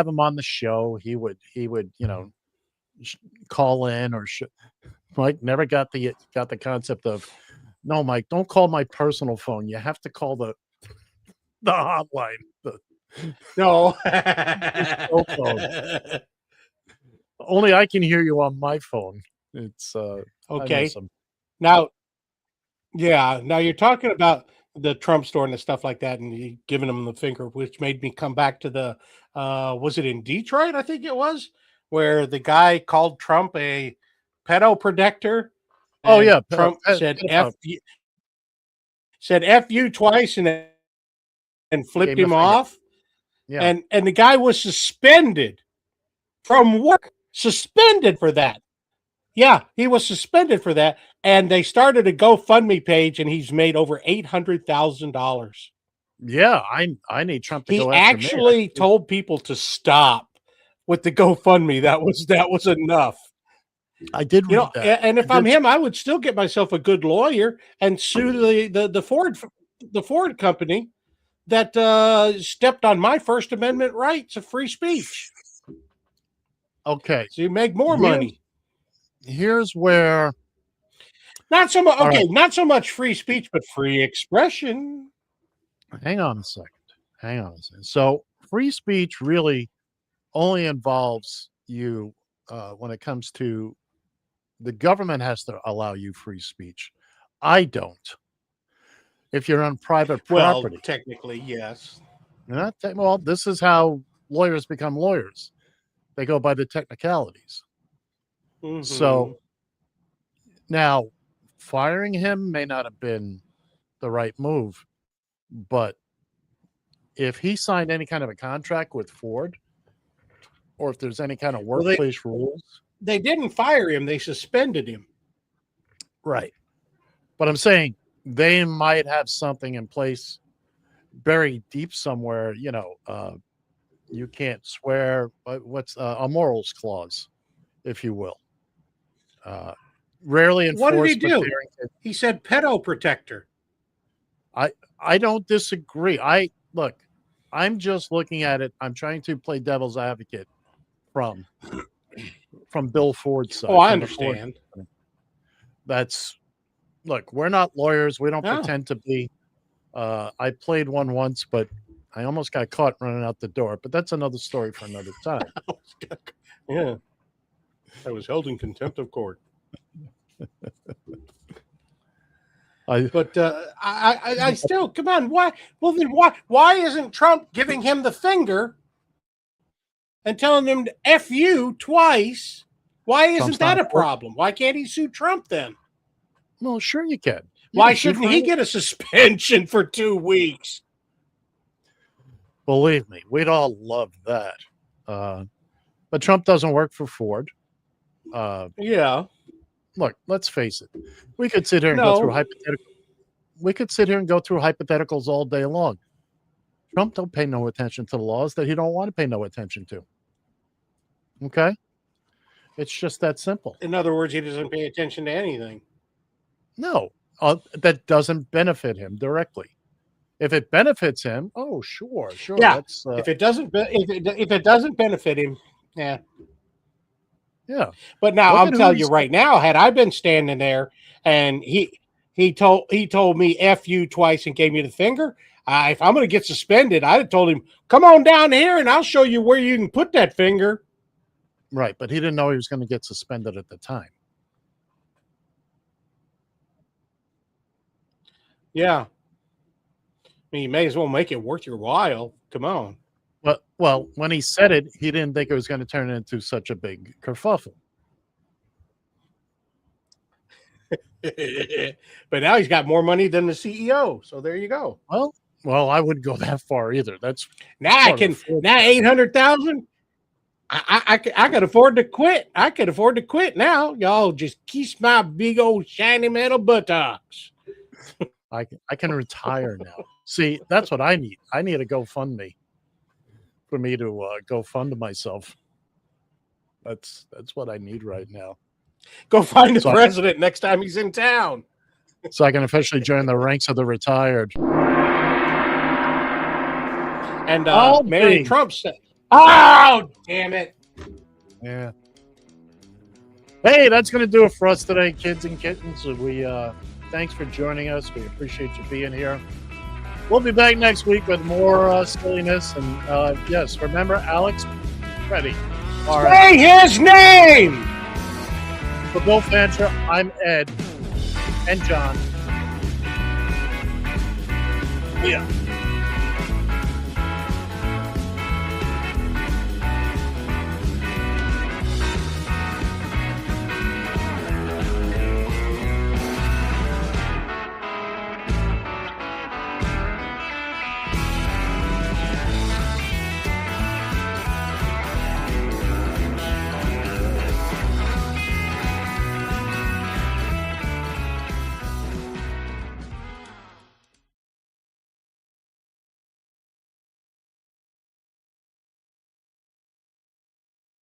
him on the show. He would call in or Mike never got the concept of, no, Mike, don't call my personal phone. You have to call the hotline. No. Only I can hear you on my phone. It's okay. Now you're talking about the Trump store and the stuff like that, and you giving them the finger, which made me come back to the was it in Detroit? I think it was, where the guy called Trump a pedo protector. Oh yeah, Trump said F you. said "F you" twice and flipped Gave him him a finger. off. Yeah. And the guy was suspended from work. Suspended for that. Yeah, he was suspended for that. And they started a GoFundMe page, and he's made over $800,000. Yeah, I need Trump to He go after me. actually told people to stop with the GoFundMe. That was enough. I did read that. And if I'm him, I would still get myself a good lawyer and sue the Ford company that stepped on my First Amendment rights of free speech. Okay. So you make more money. Here's where not so much. Okay, right. Not so much free speech, but free expression. Hang on a second. So free speech really only involves you when it comes to the government has to allow you free speech. I don't. If you're on private property. Well, technically, yes. Well, this is how lawyers become lawyers. They go by the technicalities. Mm-hmm. So now firing him may not have been the right move, but if he signed any kind of a contract with Ford, or if there's any kind of workplace rules. They didn't fire him, they suspended him. Right. But I'm saying they might have something in place buried deep somewhere, you can't swear, what's a morals clause, if you will. Rarely enforced. What did he do? He said pedo protector. I don't disagree. I'm just looking at it. I'm trying to play devil's advocate from Bill Ford's side. Oh, I understand. We're not lawyers. We don't pretend to be. I played one once, but I almost got caught running out the door. But that's another story for another time. Yeah. I was held in contempt of court. I still, come on. Why? Well, then why isn't Trump giving him the finger and telling him to F you twice? Why isn't that a problem? Why can't he sue Trump then? Well, sure you can. Why shouldn't he get a suspension for 2 weeks? Believe me, we'd all love that. But Trump doesn't work for Ford. Yeah. Look, let's face it. We could sit here and go through hypotheticals. We could sit here and go through hypotheticals all day long. Trump don't pay no attention to the laws that he don't want to pay no attention to. Okay? It's just that simple. In other words, he doesn't pay attention to anything. No, that doesn't benefit him directly. If it benefits him, oh, sure. Yeah. If it doesn't benefit him, yeah. Yeah. But now I'm telling you right now, had I been standing there and he told me F you twice and gave me the finger, if I'm going to get suspended, I'd have told him, come on down here and I'll show you where you can put that finger. Right. But he didn't know he was going to get suspended at the time. Yeah. I mean, you may as well make it worth your while. Come on. Well, when he said it, he didn't think it was going to turn into such a big kerfuffle. But now he's got more money than the CEO. So there you go. Well, I wouldn't go that far either. That's now now 800,000. I could afford to quit. I could afford to quit now. Y'all just kiss my big old shiny metal buttocks. I can retire now. See, that's what I need. I need a GoFundMe for me to go fund myself. That's what I need right now. Go find the president next time he's in town. So I can officially join the ranks of the retired. And Mary Trump said, "Oh, damn it!" Yeah. Hey, that's going to do it for us today, kids and kittens. We thanks for joining us. We appreciate you being here. We'll be back next week with more silliness. And yes, remember Alex, Freddie. Say his name. For Bill Fancher, I'm Ed and John. Yeah.